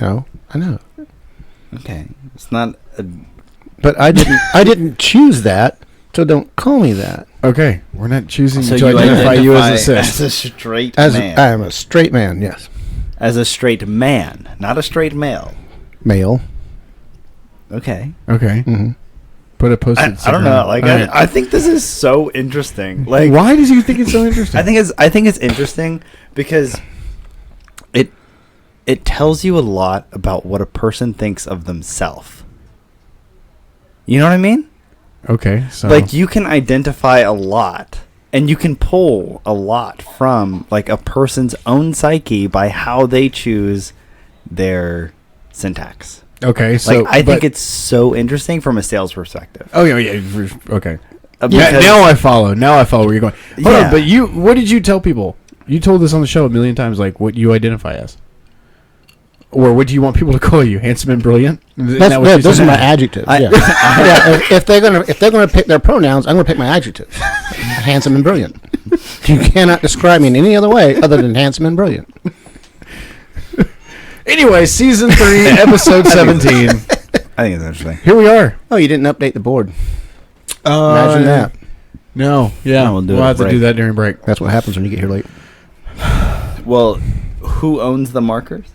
No, I know. Okay, it's not. But I didn't choose that, so don't call me that. Okay, we're not choosing So to you identify you as a as cis. a straight As man. I am a straight man, yes. As a straight man, not a straight male. Male. Okay. Okay. Mm-hmm. Put a post-it. I don't know. Like, All right. I think this is so interesting. Like, why does you think it's so interesting? I think it's interesting because it tells you a lot about what a person thinks of themselves. You know what I mean? Okay, so Like, you can identify a lot, and you can pull a lot from like a person's own psyche by how they choose their syntax. okay, so Like, I think it's so interesting from a sales perspective. Oh yeah. Okay. Yeah, Because- now I follow. Now I follow where you're going. Hold Yeah. on, but what did you tell people? You told this on the show a million times, like what you identify as, or what do you want people to call you? Handsome and brilliant. Those are my adjectives. Yeah. If they're gonna pick their pronouns, I'm gonna pick my adjectives. Handsome and brilliant. You cannot describe me in any other way other than handsome and brilliant. Anyway, season 3, episode 17. I think it's interesting. Here we are. Oh, you didn't update the board. Imagine that. No, yeah, No, we'll we'll have to break. do that during break. That's what happens when you get here late. Well, who owns the markers?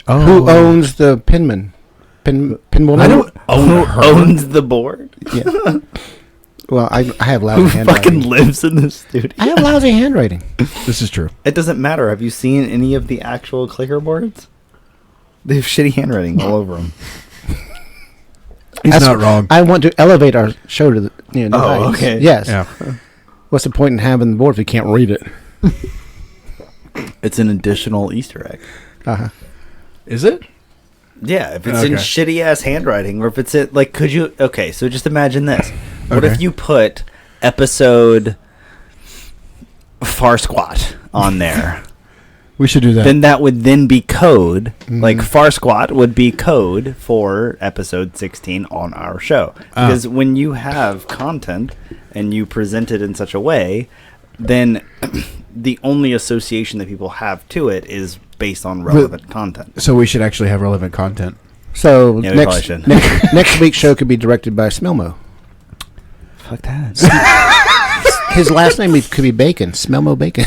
Oh, Who owns the pinman? Pinball. I number? don't Who owns the board? Yeah. Well, I have Who lousy fucking handwriting. lives in the studio? I have lousy handwriting. This is true. It doesn't matter. Have you seen any of the actual clicker boards? They have shitty handwriting all over them. He's That's- not wrong. I want to elevate our show to the new Oh, heights. okay. Yes. Yeah. What's the point in having the board if you can't read it? It's an additional Easter egg. Uh-huh. Is it? Yeah, if it's in Okay. shitty ass handwriting, or if it's in, like, could you? Okay, so just imagine this. What Okay. if you put episode Far Squat on there? We should do that. Then that would then be code. Mhm. Like, Far Squat would be code for episode 16 on our show. Ah. Because when you have content and you present it in such a way, then the only association that people have to it is based on relevant content. So we should actually have relevant content. So Yeah, we probably should. next week's show could be directed by Smelmo. Fuck that. His last name could be Bacon. Smelmo Bacon.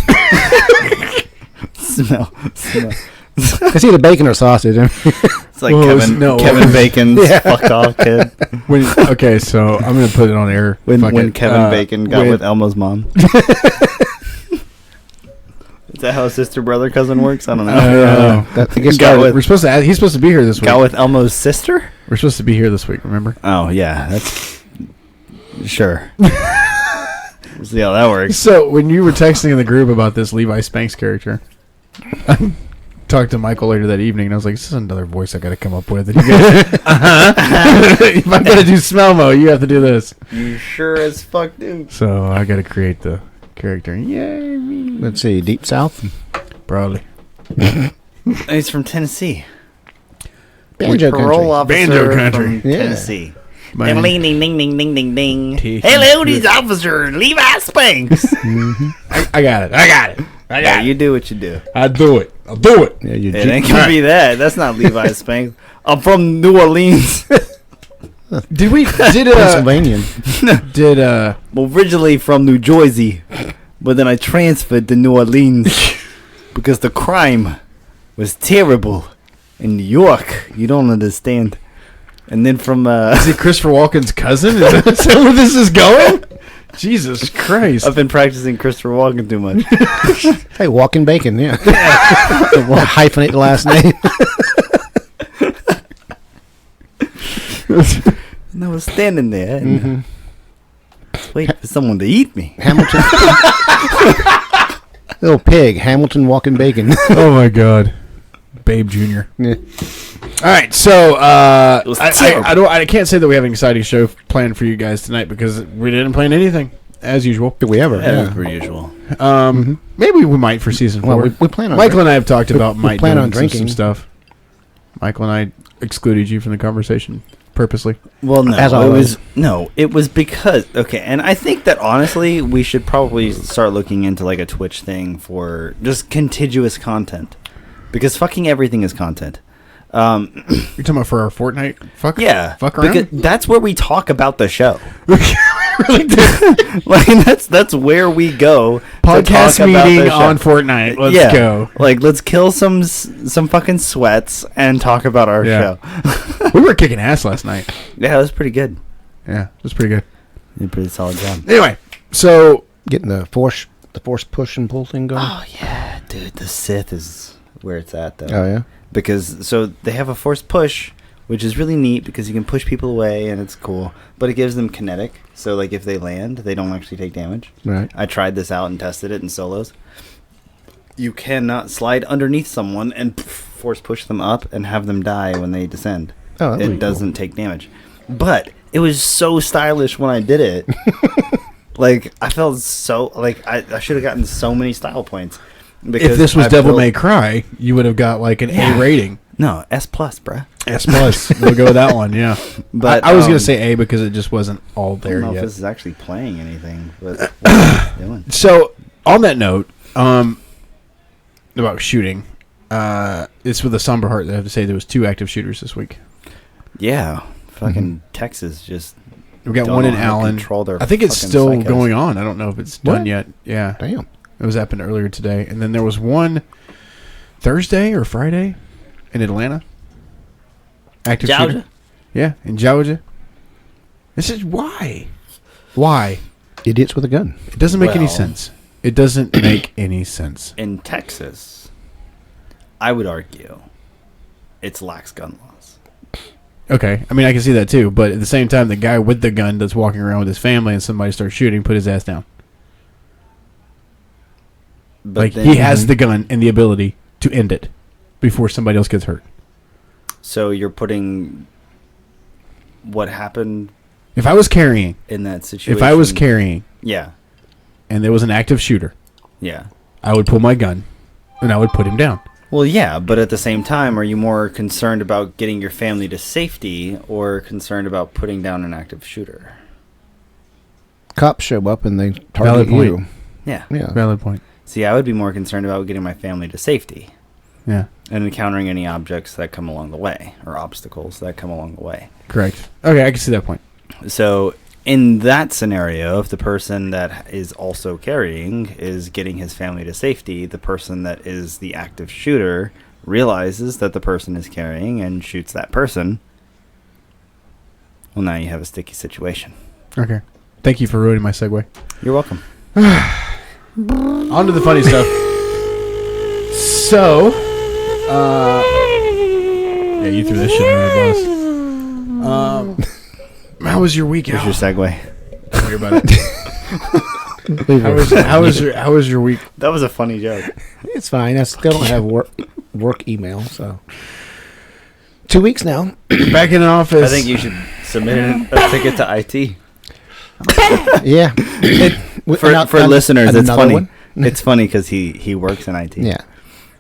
smell. It's either bacon or sausage. It's like Well, Kevin Kevin Bacon's fuck off kid. Okay, so I'm going to put it on air. When Fuck it. Kevin Bacon got when- with Elmo's mom. Is that how sister brother cousin works? I don't know. I guess Got that- with- We're supposed to. He's supposed to be here this week. Got with Elmo's sister? We're supposed to be here this week. Remember? Oh yeah, that's sure. We'll see how that works. So when you were texting in the group about this Levi Spanks character, I talked to Michael later that evening, and I was like, "This is another voice I got to come up with." And he goes, if I'm gonna do Smelmo, you have to do this. You sure as fuck do. So I got to create the character. Yay, me. Let's see, Deep South. Probably. He's from Tennessee. Banjo Parole country. officer Banjo country. from Yeah. Tennessee. Man. Ding ding ding ding ding ding ding. T- Hello, these officers, Levi Spanks. I got it. I got it. I Yeah, got it. you do what you do. I do it. I'll do it. Yeah, you It ain't gonna be that. That's not Levi Spanks. I'm from New Orleans. Did Pennsylvanian. I'm originally from New Jersey, but then I transferred to New Orleans because the crime was terrible in New York. You don't understand. And then from Is he Christopher Walken's cousin? Is that where this is going? Jesus Christ. I've been practicing Christopher Walken too much. Hey, Walking Bacon, yeah. Hyphenate the last name. And I was standing there and waiting for someone to eat me. Hamilton. Little pig, Hamilton Walking Bacon. Oh my God. Babe Jr. Yeah. All right, so was I can't say that we have an exciting show planned for you guys tonight because we didn't plan anything as usual. Did we ever? Yeah, per usual. Maybe we might for season 4. Well, we plan on Michael and I have talked about we might plan doing on some drinking. stuff. Michael and I excluded you from the conversation purposely. Well, no, As it always. was because and I think that honestly we should probably start looking into like a Twitch thing for just contiguous content, because fucking everything is content. You're talking about for our Fortnite? Fuck around? because that's where we talk about the show. Like that's where we go. Podcast to talk about the meeting show. on Fortnite. Let's go. Like, let's kill some fucking sweats and talk about our Yeah. show. We were kicking ass last night. Yeah, it was pretty good. Yeah, it was pretty good. You did a pretty solid job. Anyway, so Getting the force push and pull thing going. Oh yeah, dude, the Sith is where it's at though. Oh yeah. Because so they have a forced push, which is really neat because you can push people away and it's cool. But it gives them kinetic, so like if they land, they don't actually take damage. Right. I tried this out and tested it in solos. You cannot slide underneath someone and force push them up and have them die when they descend. Oh, that'd be it cool. doesn't take damage. But it was so stylish when I did it. Like, I felt so like I should have gotten so many style points. if this was I Devil built- May Cry, you would have got like an A rating. No, S+, bruh. S plus. We'll go with that one. Yeah. But I was gonna say A because it just wasn't all I there don't know if yet. this is actually playing anything, but what it's doing. So on that note, about shooting, it's with a somber heart that I have to say there was 2 active shooters this week. Yeah, fucking Texas just. We got don't one in know how to Allen. control their I think it's fucking still psychos. going on. I don't know if it's done What? yet. Yeah, Damn. it was happened earlier today, and then there was one Thursday or Friday in Atlanta. Active shooter. Georgia? Yeah, in Georgia. This is why. Why? Idiots with a gun. It doesn't make any Well- sense. It doesn't make any sense. In Texas, I would argue it's lax gun laws. Okay, I mean I can see that too, but at the same time, the guy with the gun that's walking around with his family and somebody starts shooting, put his ass down. But Like then, he has the gun and the ability to end it before somebody else gets hurt. So you're putting what happened If I was carrying, in that situation. if I was carrying, Yeah, and there was an active shooter, yeah. I would pull my gun and I would put him down. Well, yeah, but at the same time, are you more concerned about getting your family to safety or concerned about putting down an active shooter? Cops show up and they Valid target point. you. Yeah. Yeah. Valid point. See, I would be more concerned about getting my family to safety Yeah, and encountering any objects that come along the way or obstacles that come along the way. correct. Okay, I can see that point. So, in that scenario, if the person that is also carrying is getting his family to safety, the person that is the active shooter realizes that the person is carrying and shoots that person. Well, now you have a sticky situation. Okay, thank you for ruining my segue. You're welcome. On to the funny stuff. So, yeah, you threw this shit under the bus. How was your week? Here's your segue. Don't worry about it. How was your week? That was a funny joke. It's fine. I still don't have work email, so 2 weeks now. Back in the office. I think you should submit a ticket to IT. Yeah. For listeners, it's another funny. one? It's funny because he works in IT. Yeah.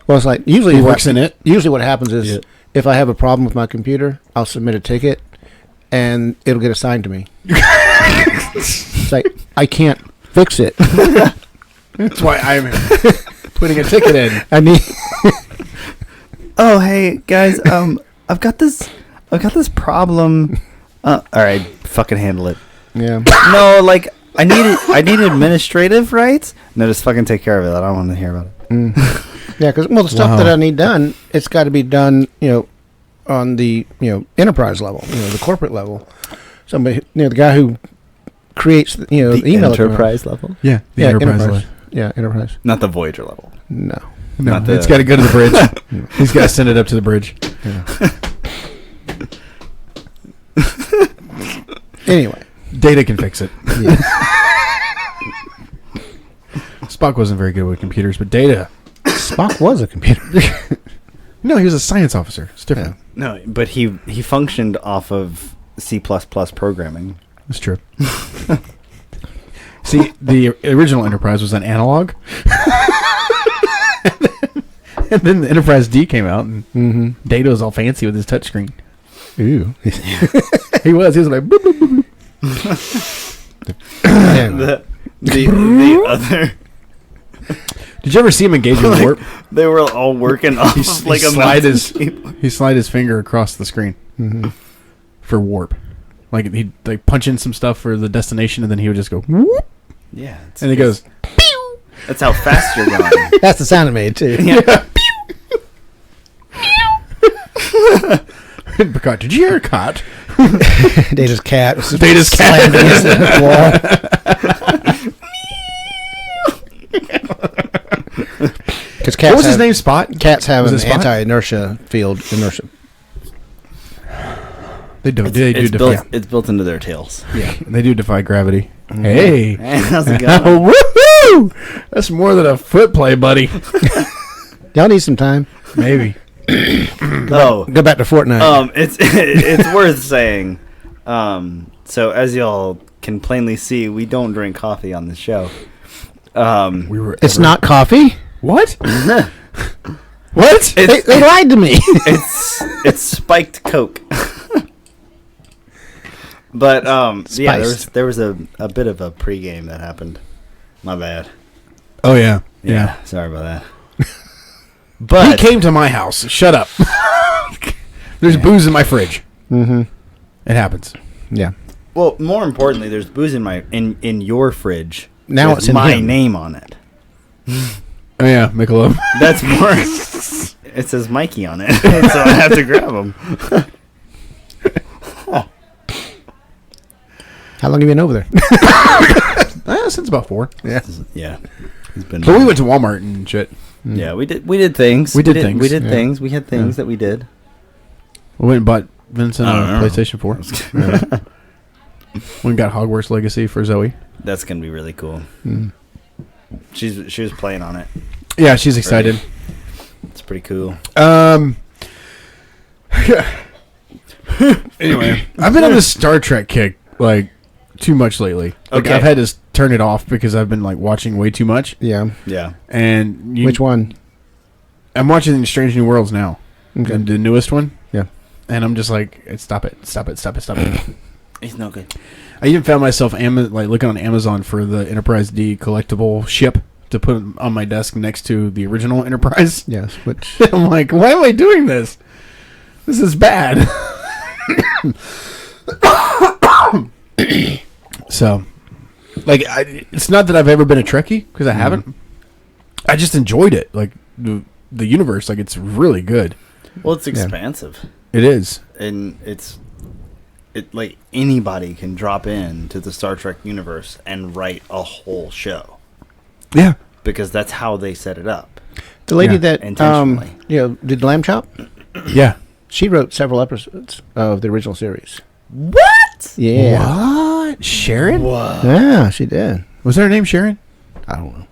Well, it's like usually He works in it. Usually, what happens is Yeah. if I have a problem with my computer, I'll submit a ticket, and it'll get assigned to me. It's like I can't fix it. That's why I'm putting a ticket in. I need. Oh, hey guys, I've got this problem. All right, fucking handle it. Yeah. No, like I need administrative rights. No, just fucking take care of it. I don't want to hear about it. Yeah, because the stuff that I need done, it's got to be done, on the enterprise level, the corporate level. Somebody, the guy who creates the email account. level, Yeah, the Yeah, enterprise. enterprise. Yeah, enterprise. not the Voyager level. No. No, Not the- it's got to go to the bridge. He's got to send it up to the bridge. Anyway. Data can fix it. Yeah. Spock wasn't very good with computers, but Data. Spock was a computer. No, he was a science officer. It's different. No, but he functioned off of C++ programming. It's true. See, the original Enterprise was an analog. And then the Enterprise D came out, and Data was all fancy with his touchscreen. Ooh. He was like, boop, boop, boop. Yeah. The other. Did you ever see him engage in warp? They were all working off like a he slide his finger across the screen for warp. Like he'd like punch in some stuff for the destination, and then he would just go whoop. Yeah, and he goes. Pew! That's how fast you're going. That's the sound it made too. Yeah. Picard, did you hear a cat? Data's cat. Data's cat. Against the wall. What was his name? Spot. Cats have an anti-inertia field. Inertia. They do. It's built into their tails. Yeah, they do defy gravity. Mm-hmm. Hey, how's it going? Woohoo! That's more than a foot play, buddy. Y'all need some time. Maybe. Go back to Fortnite. It's worth saying. So as y'all can plainly see, we don't drink coffee on the show. It's not coffee. What? What? They lied to me. It's spiked Coke. But yeah, there was a bit of a pregame that happened. My bad. Oh yeah. Sorry about that. But he came to my house. Shut up. There's booze in my fridge. Mm-hmm. It happens. Yeah. Well, more importantly, there's booze in your fridge. Now it's in my him. name on it. Oh yeah, Michelob. That's more. It says Mikey on it, so I have to grab him. How long have you been over there? Since about 4. Yeah. Yeah. But we went to Walmart and shit. Yeah, we did things. We did things. We had things that we did. We went and bought Vincent a PlayStation 4. We got Hogwarts Legacy for Zoe. That's gonna be really cool. She was playing on it. Yeah, she's excited. It's pretty cool. Anyway, I've been on this Star Trek kick like too much lately. Like I've had to turn it off because I've been like watching way too much. Yeah. Yeah. And which one? I'm watching Strange New Worlds now. Okay. The newest one. Yeah. And I'm just like, stop it. It's no good. I even found myself looking on Amazon for the Enterprise D collectible ship to put on my desk next to the original Enterprise. Yes. Which I'm like, why am I doing this? This is bad. So, like, it's not that I've ever been a Trekkie because I haven't. I just enjoyed it. Like the universe, like it's really good. Well, it's expansive. It is, and it like anybody can drop in to the Star Trek universe and write a whole show. Yeah, because that's how they set it up. The lady that intentionally, did Lamb Chop. Yeah, she wrote several episodes of the original series. What? Yeah. What? Sharon? What? Yeah, she did. Was her name Sharon? I don't know.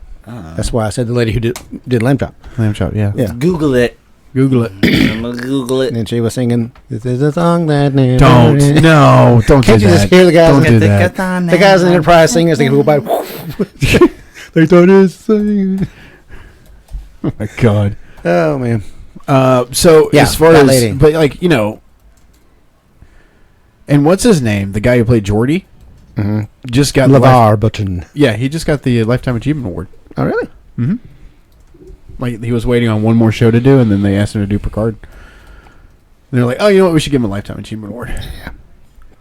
That's why I said the lady who did Lamb Chop. Lamb Chop, yeah. Google it. I'm gonna Google it. And she was singing, "This is a song that never." Don't do Can't that. you just hear the guys? Don't do that. The guys in the Enterprise singing as they go by. They thought it was singing. Oh my god. Oh man. So yeah, as far as lady. But like, you know, and what's his name? The guy who played Geordi just got LeVar Burton. Yeah, he just got the Lifetime Achievement Award. Oh really? Mm-hmm. Like he was waiting on one more show to do, and then they asked him to do Picard. And they're like, "Oh, you know what? We should give him a Lifetime Achievement Award." Yeah.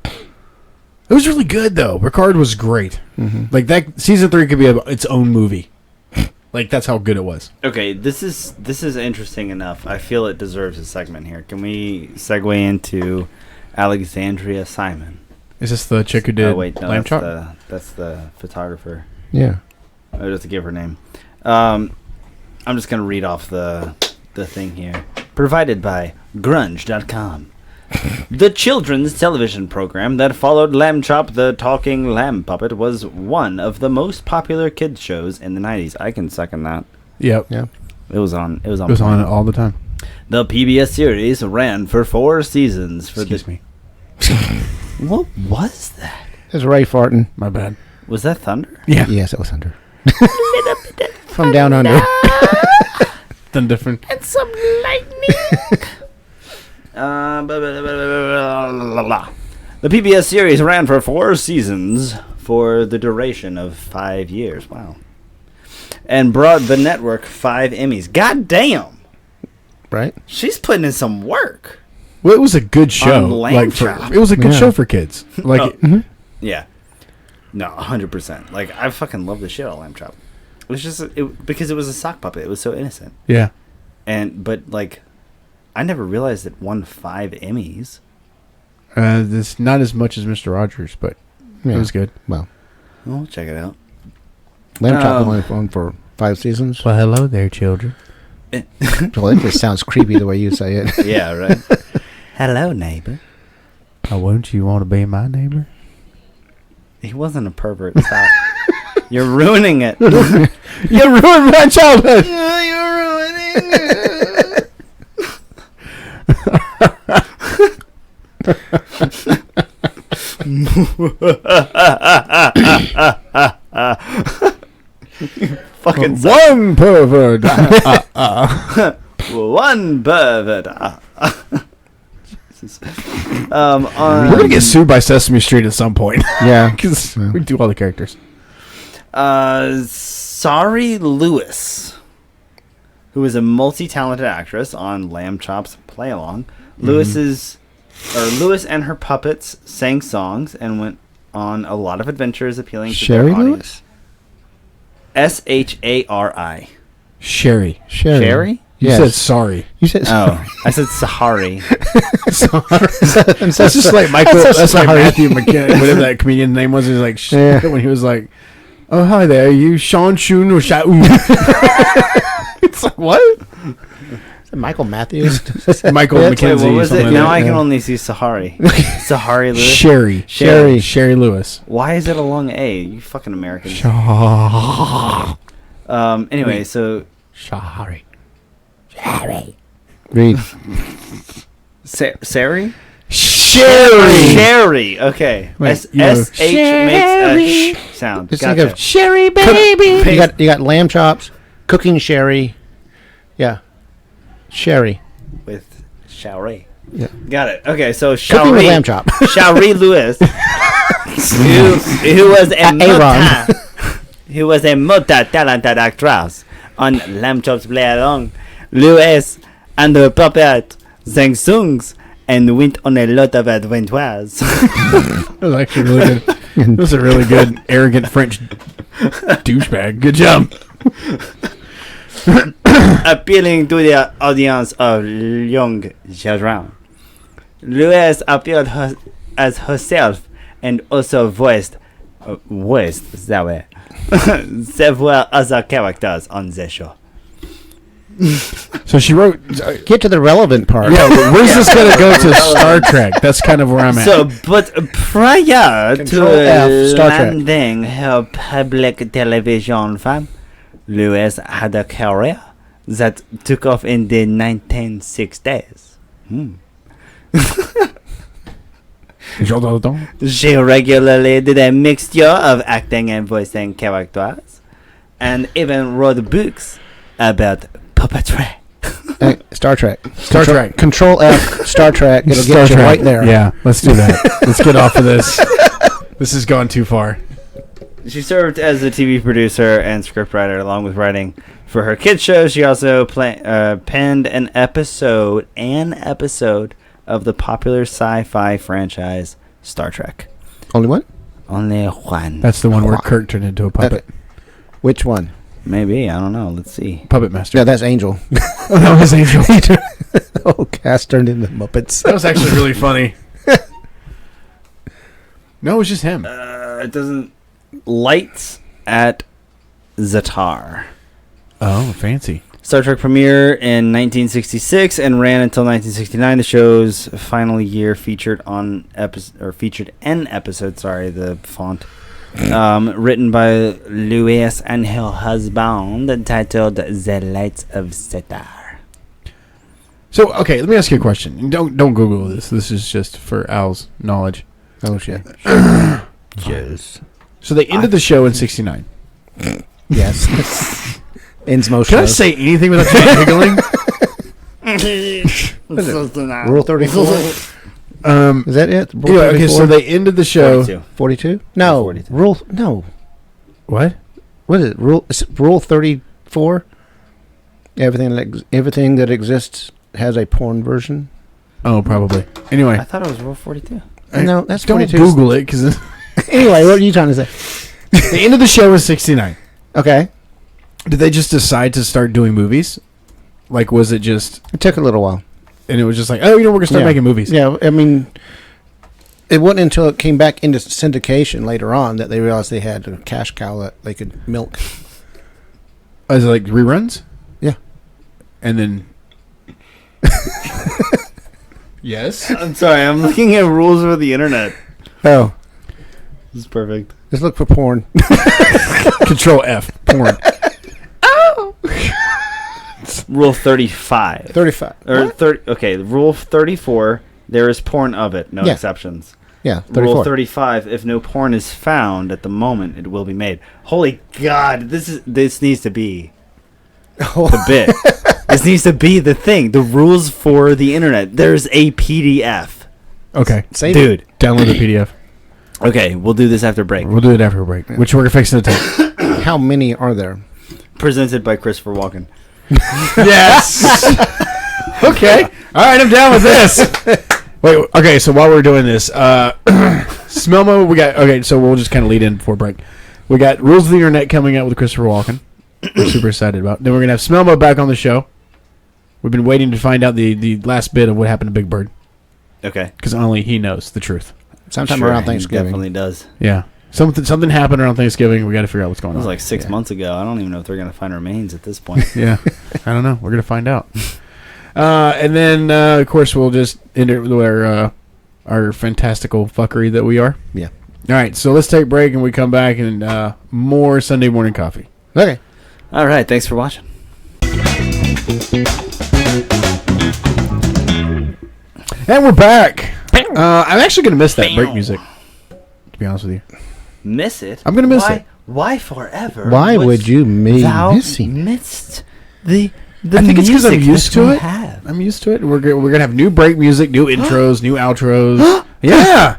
It was really good though. Picard was great. Mm-hmm. Like that season 3 could be its own movie. Like that's how good it was. Okay, this is interesting enough. I feel it deserves a segment here. Can we segue into Alexandria Simon? Is this the chick who did Lamb Chop? That's the photographer. Yeah. I just to give her name. I'm just gonna read off the thing here. Provided by Grunge.com. The children's television program that followed Lamb Chop, the talking lamb puppet, was one of the most popular kids shows in the 90s. I can second that. Yep. Yeah. It was on all the time. The PBS series ran for 4 seasons. Excuse me. What was that? It was Ray farting. My bad. Was that thunder? Yeah. Yes, it was thunder. From down under. Then different. And some lightning. The PBS series ran for 4 seasons for the duration of 5 years. Wow. and brought the network 5 Emmys. God damn. Right? She's putting in some work. Well, it was a good show. On Lamb Like Chop. it was a good show for kids. Like Yeah. No, 100%. Like, I fucking love the shit out of Lamb Chop. It was just because it was a sock puppet. It was so innocent. yeah. But like, I never realized it won 5 Emmys. It's not as much as Mr. Rogers, but it was good. Well, We'll check it out. Lamb Chop only on for 5 seasons. Well, hello there, children. Well, it just sounds creepy the way you say it. Yeah, right. Hello, neighbor. Oh, won't you want to be my neighbor? He wasn't a pervert. Stop. You're ruining it. You ruined my childhood. You're ruining it. Fucking One pervert. one pervert. Jesus. We're gonna get sued by Sesame Street at some point. Yeah. Because we do all the characters. Sorry Lewis, who is a multi-talented actress on Lamb Chop's Play Along. Lewis and her puppets sang songs and went on a lot of adventures appealing to Sherry their audience. Lewis? Shari. Sherry. Sherry? You Yes. said sorry. You said Oh, I said Sahari. That's just like Michael. That's like sorry. Matthew McKinnon, whatever that comedian's name was. He was like, Yeah. when he was like, "Oh, hi there, you Sean Shun or Sha'u?" It's like what? Michael Matthews. Michael Yeah, McKenzie. Wait, what was it? something Now like I that. can only see Sahari. Sahari Lewis. Sherry. Sherry. Sherry Lewis. Why is it a long A? You fucking Americans. Shari. Anyway, so Shari. Read. Sari? Sherry. Sherry. Okay. Wait, S you know, H makes a sh sound. Just Gotcha. think of Sherry, baby. you got lamb chops, cooking sherry. Yeah. Sherry. With Shari. Yeah. Got it. Okay, so Cooking with Shari. lamb chop. Shari Lewis, who was a multi-talented actress on Lamb Chop's Play Along. Lewis and her puppet sang songs and went on a lot of adventures. That was actually really good. That was a really good, arrogant French douchebag. Good job. Appealing to the audience of young children. Lewis appeared as herself and also voiced that way several other characters on the show. So she wrote. Get to the relevant part. Yeah, but where's this gonna go to Star Trek? That's kind of where I'm at. So, but prior Control to F, Star Trek. landing her public television fame, Lewis had a career that took off in the 1960s. She regularly did a mixture of acting and voicing characters, and even wrote books about puppetry. Star Trek. Star Trek. Control F. Star Trek. It'll Star get you Trek. right there. Yeah, let's do that. Let's get off of this. This has gone too far. She served as a TV producer and scriptwriter, along with writing for her kids show. She also penned an episode of the popular sci-fi franchise Star Trek. Only one? Only one. That's the one where Kirk turned into a puppet. Which one? Maybe, I don't know. Let's see. Puppet master. Yeah, that's Angel. Oh, that was Angel. Oh, cast turned into Muppets. That was actually really funny. No, it was just him. It doesn't. Lights at Zatar. Oh, fancy. Star Trek premiered in 1966 and ran until 1969. The show's final year featured an episode. Sorry, the font. Written by Lewis and her husband, titled "The Lights of Zatar." So, okay, let me ask you a question. Don't Google this. This is just for Al's knowledge. Oh, shit. Yes. So they ended the show in '69. Yes. Ends most Can I shows. say anything without you giggling? Rule 34? Is that it? Rule Anyway, okay, so they ended the show. 42. 42? No. 42. Rule. No. What? what is it? Rule 34. Everything that exists has a porn version. Oh, probably. Anyway, I thought it was Rule 42. No, that's don't 22. Google it because Anyway, what are you trying to say? the end of the show was 69. Okay, Did they just decide to start doing movies? Like, was it just? it took a little while. And it was just like, oh, we're gonna start making movies. Yeah, I mean, it wasn't until it came back into syndication later on that they realized they had a cash cow that they could milk. Is it like reruns? Yeah. And then. Yes. I'm sorry, I'm looking at rules for the internet. Oh, This is perfect. just look for porn. Control F. Porn. Rule 35. 35. Or 30. Okay, Rule 34. There is porn of it. No Yeah. exceptions. Yeah, 34. Rule 35. If no porn is found at the moment, it will be made. Holy God! This needs to be the bit. This needs to be the thing. The rules for the internet. There's a PDF. Okay. Save Dude. Download the PDF. Okay, we'll do this after break. We'll do it after a break, which we're fixing to take. it. How many are there? Presented by Christopher Walken. Yes. Okay. All right, I'm down with this. Wait. Okay. So while we're doing this, Smelmo, we got. Okay. So we'll just kind of lead in before break. We got Rules of the Internet coming out with Christopher Walken. We're super excited about. Then we're gonna have Smelmo back on the show. We've been waiting to find out the last bit of what happened to Big Bird Okay. because only he knows the truth. Sometime Sure, around he Thanksgiving. definitely does. Yeah. Something happened around Thanksgiving. We got to figure out what's going That on. was like 6 months ago. I don't even know if they're gonna find remains at this point. Yeah, I don't know. We're gonna find out. And then, of course, we'll just end it with our fantastical fuckery that we are. Yeah. All right, so let's take a break and we come back and more Sunday morning coffee. Okay. All right. Thanks for watching. And we're back. I'm actually gonna miss that break music. To be honest with you, Miss it. I'm gonna miss Why? it. Why forever? Why was would you be thou missing? missed the I think it's because I'm music used that to we it. have. I'm used to it. We're gonna have new break music, new intros, new outros. Yeah,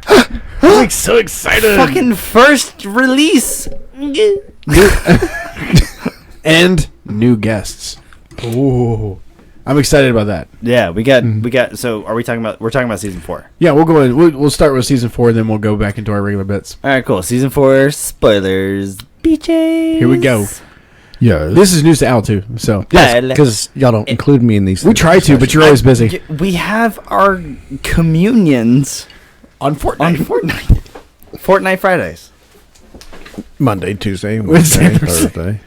I'm like so excited. Fucking first release. And new guests. Ooh, I'm excited about that. Yeah, we got. So, are we talking about? We're talking about season 4. Yeah, we'll go in. We'll start with season 4, then we'll go back into our regular bits. All right, cool. Season 4 spoilers. Beaches. Here we go. Yeah. This is news to Al too. So Because y'all don't include me in these. we try to, but you're always busy We have our communions on Fortnite. on Fortnite. Fortnite Fridays. Monday, Tuesday, Wednesday, Wednesday, Thursday.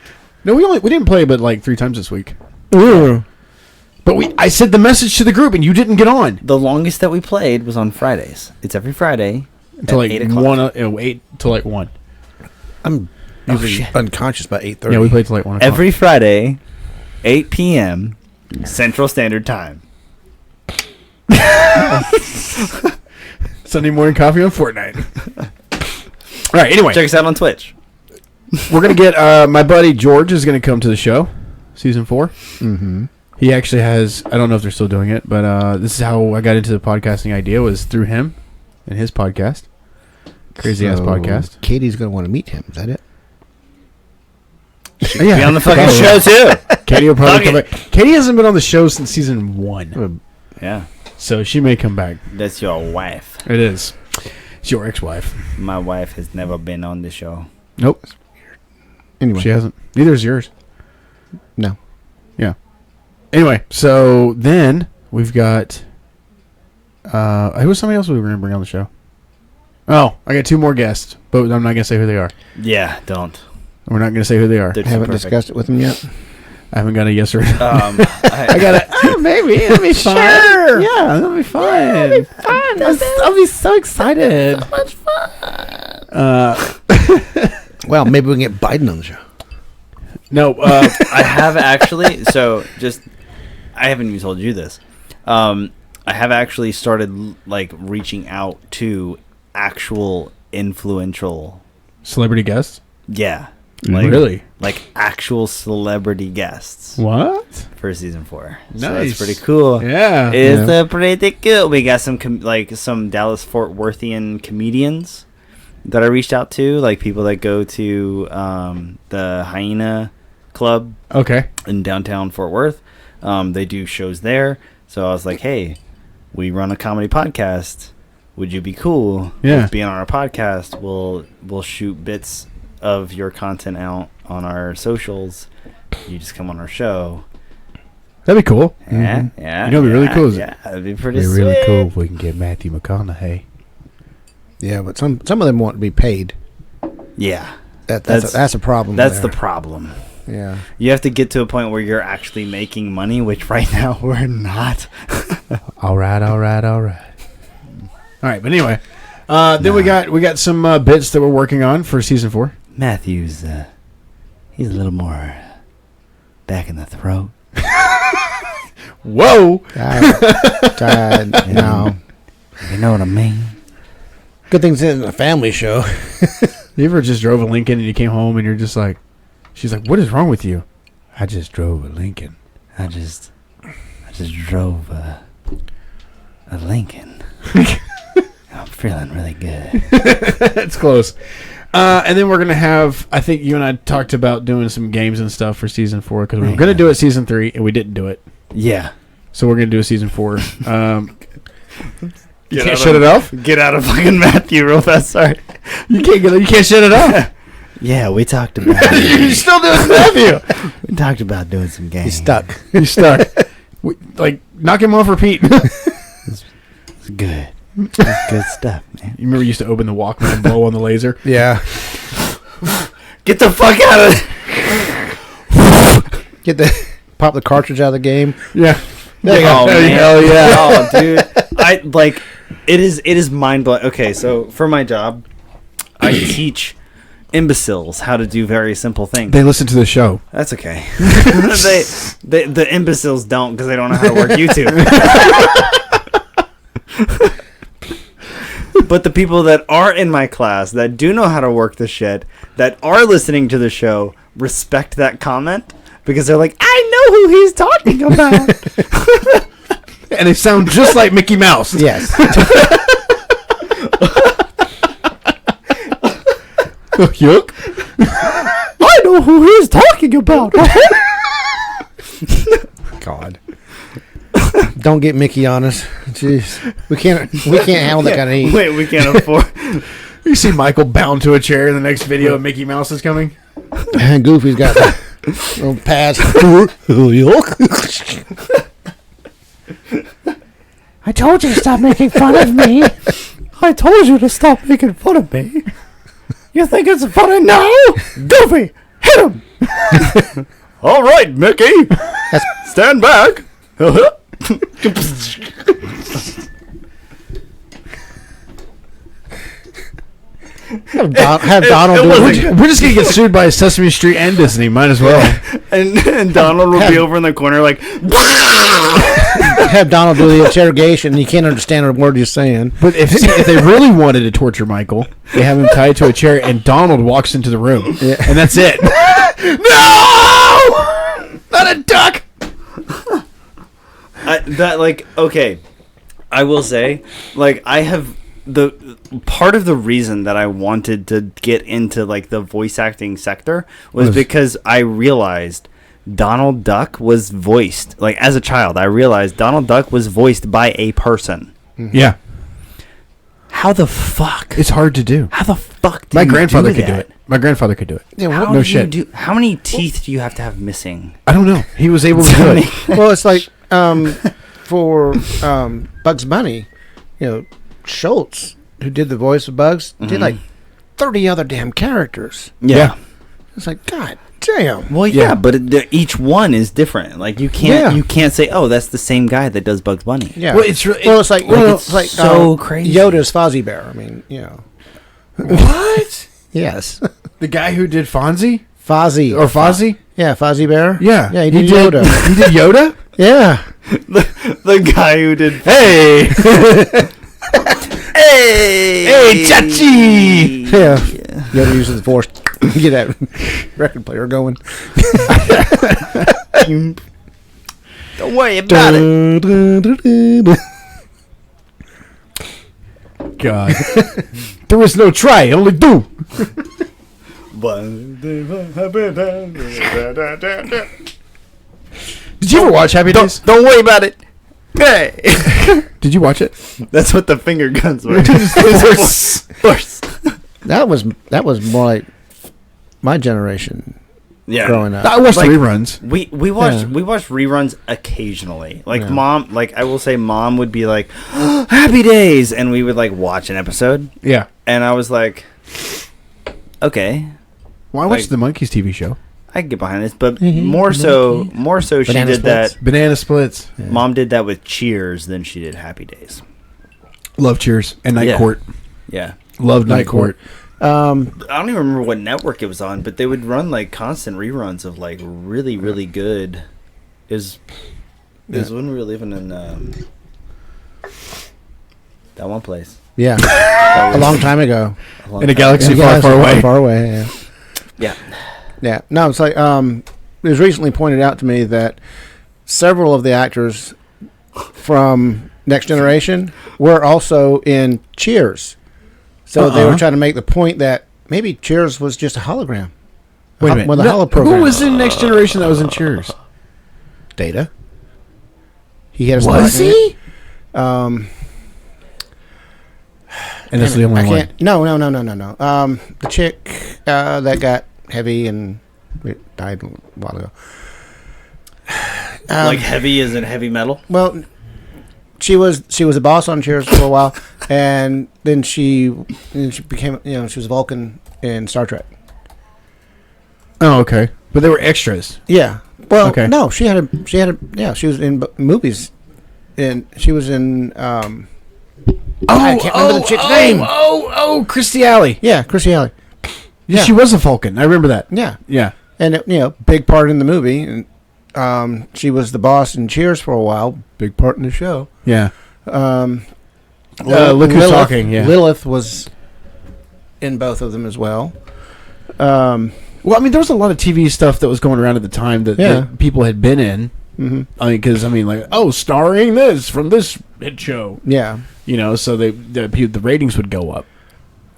No, we didn't play but like 3 times this week. Ooh. But I sent the message to the group and you didn't get on The longest that we played was on Fridays. It's every Friday until at like 8 o'clock. 8 till like 1. I'm usually unconscious by 8:30. Yeah, we played till like 1 o'clock. Every Friday, 8 p.m. Central Standard Time. Sunday morning coffee on Fortnite. All right. Anyway, Check us out on Twitch. we're gonna get my buddy George is gonna come to the show, season 4. Mm-hmm. He actually has. I don't know if they're still doing it, but this is how I got into the podcasting idea was through him and his podcast, crazy ass podcast. Katie's gonna want to meet him. Is that it? Yeah, Be on the fucking show too. Katie will probably come Fuck back. Katie hasn't been on the show since season 1, Yeah, so she may come back. that's your wife. It is. It's your ex-wife. My wife has never been on the show. Nope, Anyway. she hasn't. Neither is yours. No. Yeah. Anyway, so then we've got. Who was somebody else we were going to bring on the show? Oh, I got 2 more guests, but I'm not going to say who they are. Yeah, don't. We're not going to say who they are. They're I haven't perfect. discussed it with him yet. I haven't got a yes or. I got it. Maybe it'll be fun. Sure. Yeah, it'll be fun. It'll be fun. I'll be so excited. So much fun. Well, maybe we can get Biden on the show. No. I have actually. So just, I haven't even told you this. I have actually started like reaching out to actual influential. Celebrity guests. Yeah. Really? Like actual celebrity guests What? for season 4. So Nice. that's pretty cool. Yeah. It's pretty cool. We got some some Dallas Fort Worthian comedians that I reached out to, like people that go to the Hyena Club in downtown Fort Worth. They do shows there. So I was like, hey, we run a comedy podcast. Would you be cool? Yeah. Be on our podcast. We'll shoot bits of your content out on our socials. You just come on our show. That'd be cool. Yeah, Mm-hmm. yeah. You know, it'd be really cool. Yeah, it'd be pretty It'd be sweet. really cool if we can get Matthew McConaughey. Yeah, but some of them want to be paid. Yeah. That's a problem. That's there. the problem. Yeah. You have to get to a point where you're actually making money, which right now we're not. All right. All right, but anyway, then we got some bits that we're working on for season 4. Matthew's, he's a little more back in the throat. Whoa! No. You know what I mean? Good thing's in a family show. You ever just drove a Lincoln and you came home and you're just like, she's like, what is wrong with you? I just drove a Lincoln. I just drove a Lincoln. I'm feeling really good. It's close. And then we're going to have, I think you and I talked about doing some games and stuff for season 4 because we were going to do it season 3 and we didn't do it. Yeah. So we're going to do a season 4. You can't shut it off? Get out of fucking Matthew real fast. Sorry. You can't shut it off. Yeah, we talked about You're still doing Matthew. We talked about doing some games. He's stuck. He's stuck. Knock him off repeat. It's good. It's good stuff, man. You remember you used to open the Walkman and blow on the laser? Yeah. Get the fuck out of Pop the cartridge out of the game. Yeah. Oh, man. Hell yeah. Oh, dude. It is mind blowing. Okay, so for my job, I teach imbeciles how to do very simple things. They listen to the show. That's okay. The imbeciles don't because they don't know how to work YouTube. But the people that are in my class that do know how to work the shit, that are listening to the show, respect that comment because they're like, I know who he's talking about. And they sound just like Mickey Mouse. Yes. Yuck. I know who he's talking about. God. Don't get Mickey on us. Jeez. We can't handle that kind of heat. Wait, we can't afford. You see Michael bound to a chair in the next video of Mickey Mouse is coming? And Goofy's got the little pads. I told you to stop making fun of me. I told you to stop making fun of me. You think it's funny now? Goofy, hit him. All right, Mickey. Stand back. Have Donald do it. We're just going to get sued by Sesame Street and Disney. Might as well. And Donald will be over in the corner like... Have Donald do the interrogation. You can't understand a word he's saying. But if they really wanted to torture Michael, they have him tied to a chair and Donald walks into the room. Yeah. And that's it. No! Not a duck! Okay, I will say, I have the part of the reason that I wanted to get into the voice acting sector was because I realized Donald Duck was voiced as a child. I realized Donald Duck was voiced by a person. Yeah. How the fuck? It's hard to do. How the fuck? My grandfather could do it. My grandfather could do it. Yeah, How no do shit. you how many teeth do you have to have missing? I don't know. He was able to do it. Well, it's like for Bugs Bunny, Schultz, who did the voice of Bugs, did 30 other damn characters. Yeah. It's like, God damn. Well, yeah, but each one is different. You can't say, oh, that's the same guy that does Bugs Bunny. Yeah. Well, it's really... Well, it's like, it's so crazy. Yoda's Fozzie Bear. I mean, What? Yes. The guy who did Fonzie? Fozzie. Or Fozzie? Yeah, Fozzie Bear. Yeah. Yeah, he did Yoda. He did Yoda? Yeah. The guy who did... Hey! Hey, Chachi! Yeah. Yoda uses the force to get that record player going. Don't worry about it. God. There is no try, only do. Did you ever watch Happy Days? Don't worry about it. Hey. Did you watch it? That's what the finger guns were. Force. That was more like my generation Yeah. growing up. I watched Like, the reruns. We watched reruns occasionally. Like Yeah. mom, like I will say, mom would be like, "Happy Days," and we would like watch an episode, Yeah. and I was like, "Okay, Well, I watched Like- the Monkeys TV show. I can get behind this," but more so, she Banana did Splits. that. Banana Splits. Mom did that with Cheers than she did Happy Days. Love Cheers. And Night Yeah. Court. Yeah. Love Night Court. I don't even remember what network it was on, but they would run like constant reruns of like really, really good. Is when we were living in that one place. Yeah, That a was long time ago. a long In a time galaxy ago. far, far away. Far away. Yeah. Yeah. Yeah. No, it's like it was recently pointed out to me that several of the actors from Next Generation were also in Cheers. So they were trying to make the point that maybe Cheers was just a hologram. Wait a minute. With a holo program. Who was in Next Generation that was in Cheers? Data. He had a Was spot in he? it. And that's the only one. No. The chick that got heavy and died a while ago. Like heavy as in heavy metal. Well, she was a boss on Cheers for a while, and then she became she was Vulcan in Star Trek. Oh, okay. But they were extras. Yeah. Well, Okay. no, she had a she was in movies, and she was in I can't remember the chick's name. Oh, Christy Alley. Yeah, Chrissy Alley. Yeah. She was a Falcon. I remember that. Yeah, Yeah. and big part in the movie, and she was the boss in Cheers for a while. Big part in the show. Yeah. Look Who's Talking, yeah. Lilith was in both of them as well. Well, I mean, there was a lot of TV stuff that was going around at the time that people had been in. Mm-hmm. I mean, because starring this from this hit show. Yeah. So the ratings would go up.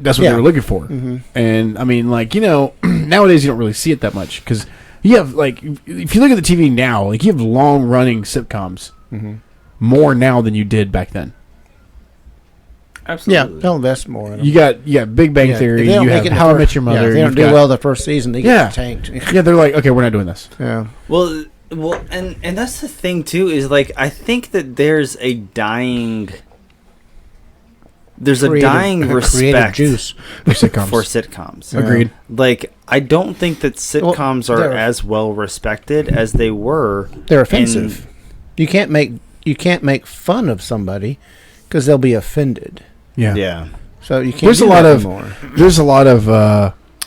That's what they were looking for. Mm-hmm. And I mean, nowadays you don't really see it that much because you have if you look at the TV now, you have long running sitcoms more now than you did back then. Absolutely. Yeah, they'll invest more in them. You got Big Bang Theory. If they don't You make have it How I the Met Your Mother. Yeah, if they don't you've do got- well the first season, they get tanked. Yeah, they're like, okay, we're not doing this. Yeah. Well, and that's the thing too is I think that there's a dying Creative respect juice. For sitcoms. for sitcoms. Yeah. Agreed. I don't think that sitcoms are they're- as well respected as they were. They're offensive. You can't make fun of somebody because they'll be offended. Yeah. Yeah. So you can't. There's do a lot that of anymore. there's a lot of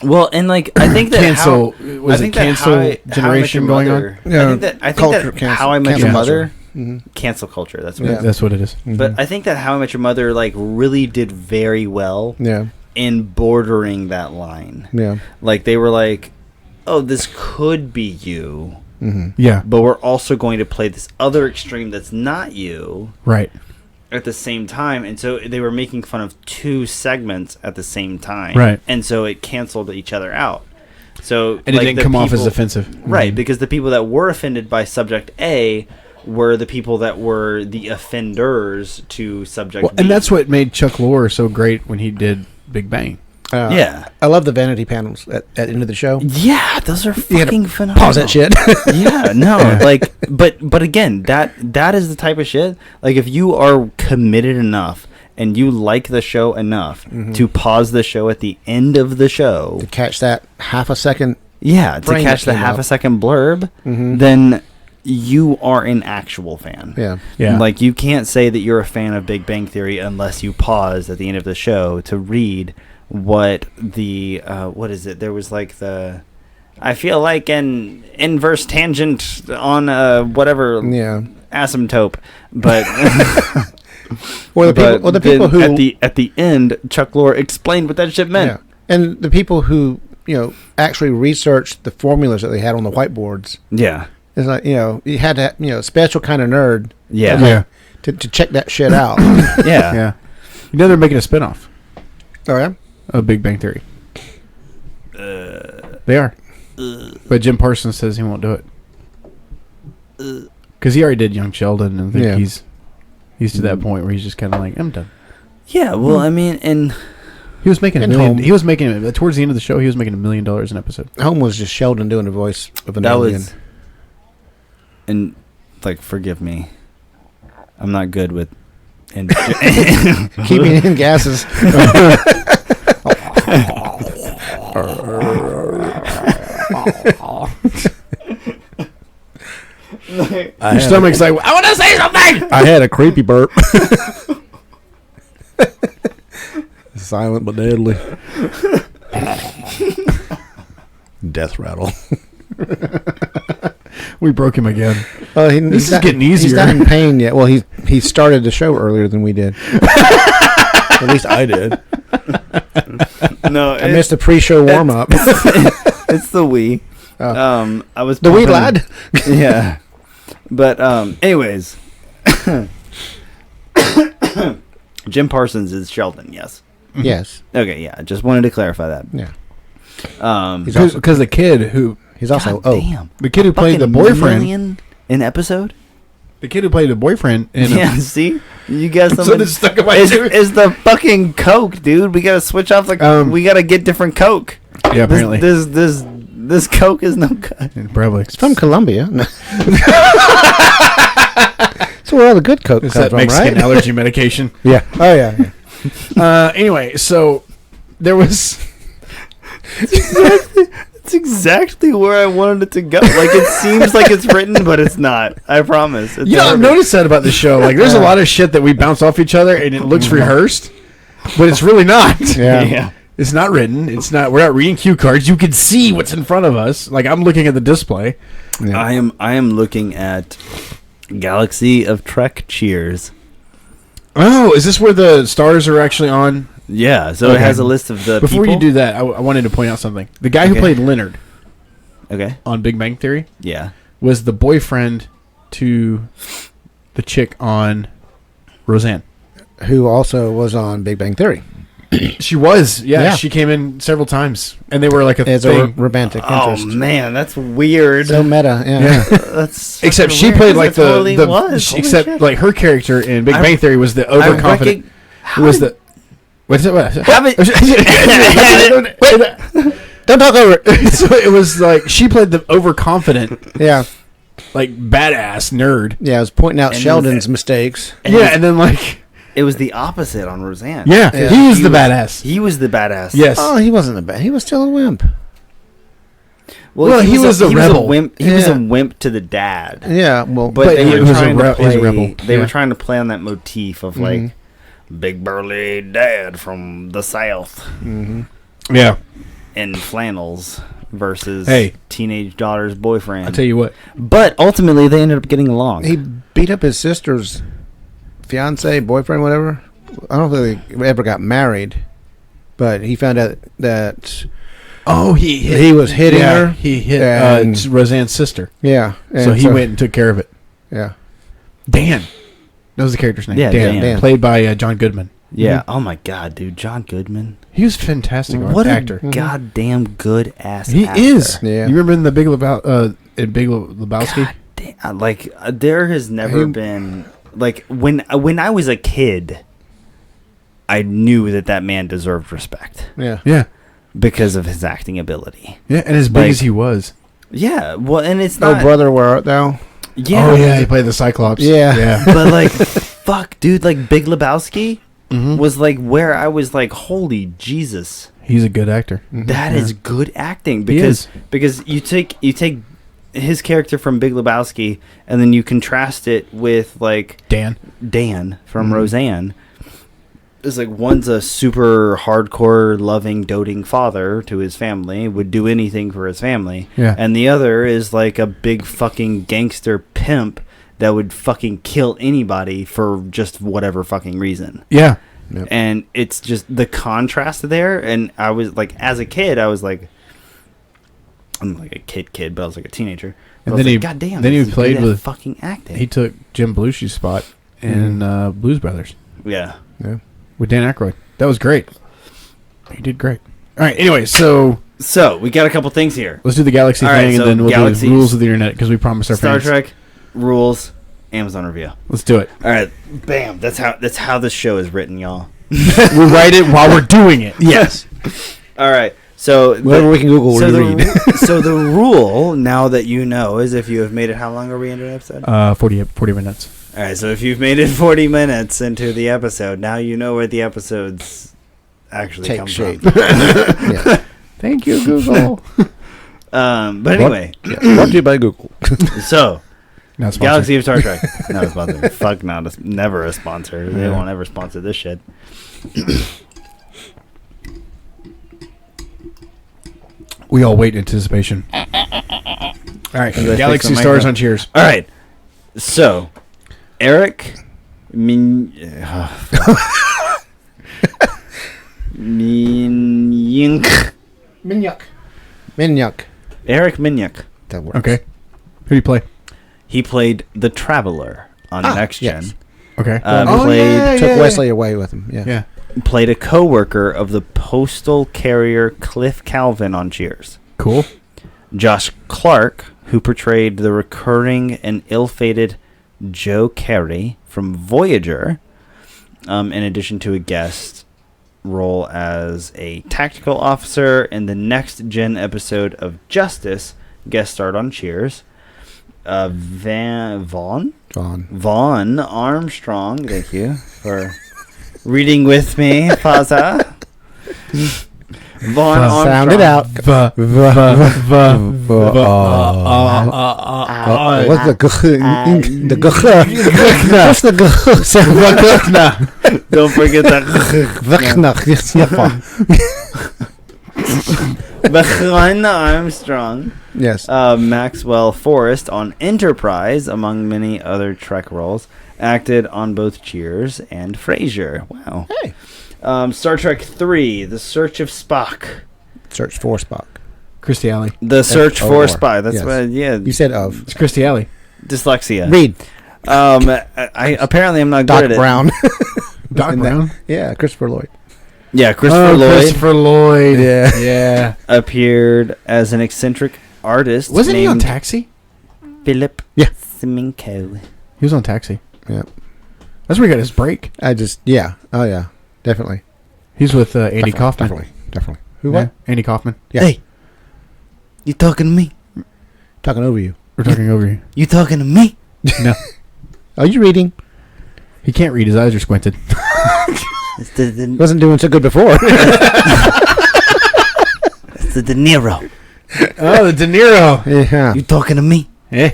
Well, and I think that cancel I was think it that cancel How I Met Your generation going on. Mother- Yeah, I think culture, that cancel- How I Met cancel Your culture. Mother, Mm-hmm. cancel culture. That's what. Yeah. It is. That's what it is. But I think that How I Met Your Mother really did very well Yeah. in bordering that line. Yeah. They were like, "Oh, this could be you." Mm-hmm. Yeah. But we're also going to play this other extreme that's not you Right. at the same time. And so they were making fun of two segments at the same time. Right. And so it canceled each other out. So And it didn't the come off as people- offensive. Right, because the people that were offended by subject A were the people that were the offenders to subject Well, B. and that's what made Chuck Lorre so great when he did Big Bang. Yeah. I love the vanity panels at the end of the show. Yeah, those are You gotta fucking phenomenal. Pause that shit. Yeah, no, but again, that is the type of shit. If you are committed enough and you like the show enough to pause the show at the end of the show, To catch that half a second. to frame catch that the came half up. a second blurb, Mhm. then you are an actual fan. Yeah. Yeah. You can't say that you're a fan of Big Bang Theory unless you pause at the end of the show to read what the what is it? There was I feel like an inverse tangent on whatever Yeah. asymptote, but Or the people who at the end Chuck Lorre explained what that shit meant. Yeah. And the people who actually researched the formulas that they had on the whiteboards. Yeah. It's like you had to special kind of nerd. Yeah. Yeah. To check that shit out. Yeah. Yeah. They're making a spinoff. Oh yeah. Of Big Bang Theory. They are. But Jim Parsons says he won't do it. Because he already did Young Sheldon, and I think he's to that point where he's just kind of like, I'm done. Yeah, well, I mean, and he was making Home. He was making towards the end of the show. He was making $1 million an episode. Home was just Sheldon doing the voice of an alien. And like, forgive me, I'm not good with keeping in gases. Your stomach's like, I want to say something. I had a creepy burp. Silent but deadly. Death rattle. We broke him again. This is getting easier. He's not in pain yet. Well, he started the show earlier than we did. At least I did. No, I missed the pre-show warm up. It's the Wii. Oh. I was the Wii lad. Yeah, but anyways, Jim Parsons is Sheldon. Yes. Yes. Okay. Yeah. Just wanted to clarify that. Yeah. Because the kid who he's also damn, the kid who played the boyfriend in episode. The kid who played the boyfriend in see, you got something. So this stuck in my tooth. Is the fucking Coke, dude? We gotta switch off the. We gotta get different Coke. Yeah, apparently this Coke is no good. Probably it's from Colombia. That's where all the good Coke comes that from, Mexican right? allergy medication. Yeah. Oh yeah. Anyway, so there was. It's exactly where I wanted it to go. Like, it seems like it's written, but it's not. I promise. It's I've noticed that about the show. Like, there's a lot of shit that we bounce off each other, and it looks rehearsed, but it's really not. Yeah. It's not written. It's not. We're not reading cue cards. You can see what's in front of us. Like, I'm looking at the display. Yeah. I am looking at Galaxy of Trek Cheers. Oh, is this where the stars are actually on? Yeah, so it has a list of the Before people. you do that, I wanted to point out something. The guy who played Leonard on Big Bang Theory was the boyfriend to the chick on Roseanne. Who also was on Big Bang Theory. She was, yeah. She came in several times, and they were like a romantic interest. Oh man, that's weird. So meta, yeah. That's except she weird, played like totally except shit. like her character in Big Bang Theory was the overconfident. What's it? Don't talk over it. So it was like she played the overconfident, like badass nerd. Yeah, I was pointing out Sheldon's mistakes. And then like. It was the opposite on Roseanne. Yeah, he was the badass. He was the badass. Yes. Oh, he wasn't a bad. He was still a wimp. Well, he was a rebel. He was a wimp to the dad. Yeah, well, but they were trying to play. He's a rebel. They were trying to play on that motif of like big burly dad from the South. Mm-hmm. Yeah. In flannels versus teenage daughter's boyfriend. I'll tell you what. But ultimately, they ended up getting along. He beat up his sister's fiance, boyfriend, whatever. I don't think they ever got married, but he found out that he was hitting her. He hit Roseanne's sister. Yeah, so he went and took care of it. Yeah, Dan. That was the character's name. Yeah, Dan. Played by John Goodman. Yeah. Oh my God, dude, John Goodman. He was a fantastic actor. What a goddamn good ass. He actor. is. Yeah. You remember in the Big Lebowski? God damn, like there has never been. Like, when I was a kid, I knew that man deserved respect. Yeah. Yeah. Because of his acting ability. Yeah, and as big as he was. Yeah, well, and it's not... Oh, brother, where art thou? Yeah. Oh, yeah, he played the Cyclops. Yeah. But, like, fuck, dude, like, Big Lebowski was, like, where I was like, holy Jesus. He's a good actor. That is good acting. Because you take his character from Big Lebowski, and then you contrast it with like Dan from Roseanne. It's like one's a super hardcore, loving, doting father to his family, would do anything for his family, and the other is like a big fucking gangster pimp that would fucking kill anybody for just whatever fucking reason. Yeah, and it's just the contrast there. And I was like, as a kid, I was like. I'm like a kid, but I was like a teenager. And then God damn. Then he played with fucking acting. He took Jim Belushi's spot in Blues Brothers. Yeah. With Dan Aykroyd. That was great. You did great. All right. Anyway, so we got a couple things here. let's do the Galaxy All right, thing, so and then we'll Galaxies. do the rules of the internet because we promised our Star fans. Trek rules, Amazon review. Let's do it. All right, bam. That's how this show is written, y'all. We write it while we're doing it. Yes. All right. So Whatever we can Google, we read. So the rule, now that you know, is if you have made it, how long are we into the episode? 40 minutes. All right, so if you've made it 40 minutes into the episode, now you know where the episodes actually Take come shape. from. Yeah. Thank you, Google. But anyway, Brought to you by Google. so Not sponsored. Galaxy of Star Trek. Not a sponsor. Fuck, never a sponsor. They won't ever sponsor this shit. We all wait in anticipation. All right, Did I Galaxy fix the Stars micro? on Cheers. All right, so Eric Minyuk. Minyuk. Eric Minyuk. That works. Okay. Who do you play? He played the Traveler on Next Gen. yes. Okay. Took Wesley away with him. Yeah. Yeah. Played a co-worker of the postal carrier Cliff Calvin on Cheers. Cool. Josh Clark, who portrayed the recurring and ill-fated Joe Carey from Voyager, in addition to a guest role as a tactical officer in the Next Gen episode of Justice, guest starred on Cheers. Vaughn Armstrong, thank you for reading with me, Faza. Vaughn Armstrong. Sound it out. What's the the What's the sound? Don't forget that. Vaughn Armstrong. Yes. Maxwell Forrest on Enterprise, among many other Trek roles, acted on both Cheers and Frasier. Wow. Hey. Star Trek 3, The Search of Spock. Search for Spock. Christy Alley. The Search for or. Spock. That's Yes. what, yeah. You said of. It's Christy Alley. Dyslexia. Read. I apparently I'm not Doc good at Brown. Doc Brown. Yeah, Christopher Lloyd. Yeah, Christopher Lloyd Christopher Lloyd. Yeah. Yeah. appeared as an eccentric artist. Wasn't he on named Taxi? Philip Yeah. Siminko. He was on Taxi. Yeah. That's where he got his break. Yeah. Oh, yeah. Definitely. He's with Andy Kaufman. Definitely. Who, Yeah, what? Andy Kaufman. Yeah. Hey, you talking to me? Talking over you. We're talking over you. You talking to me? No. Are you reading? He can't read. His eyes are squinted. It's the Wasn't doing so good before. it's the De Niro. Oh, the De Niro. Yeah. You talking to me? Eh?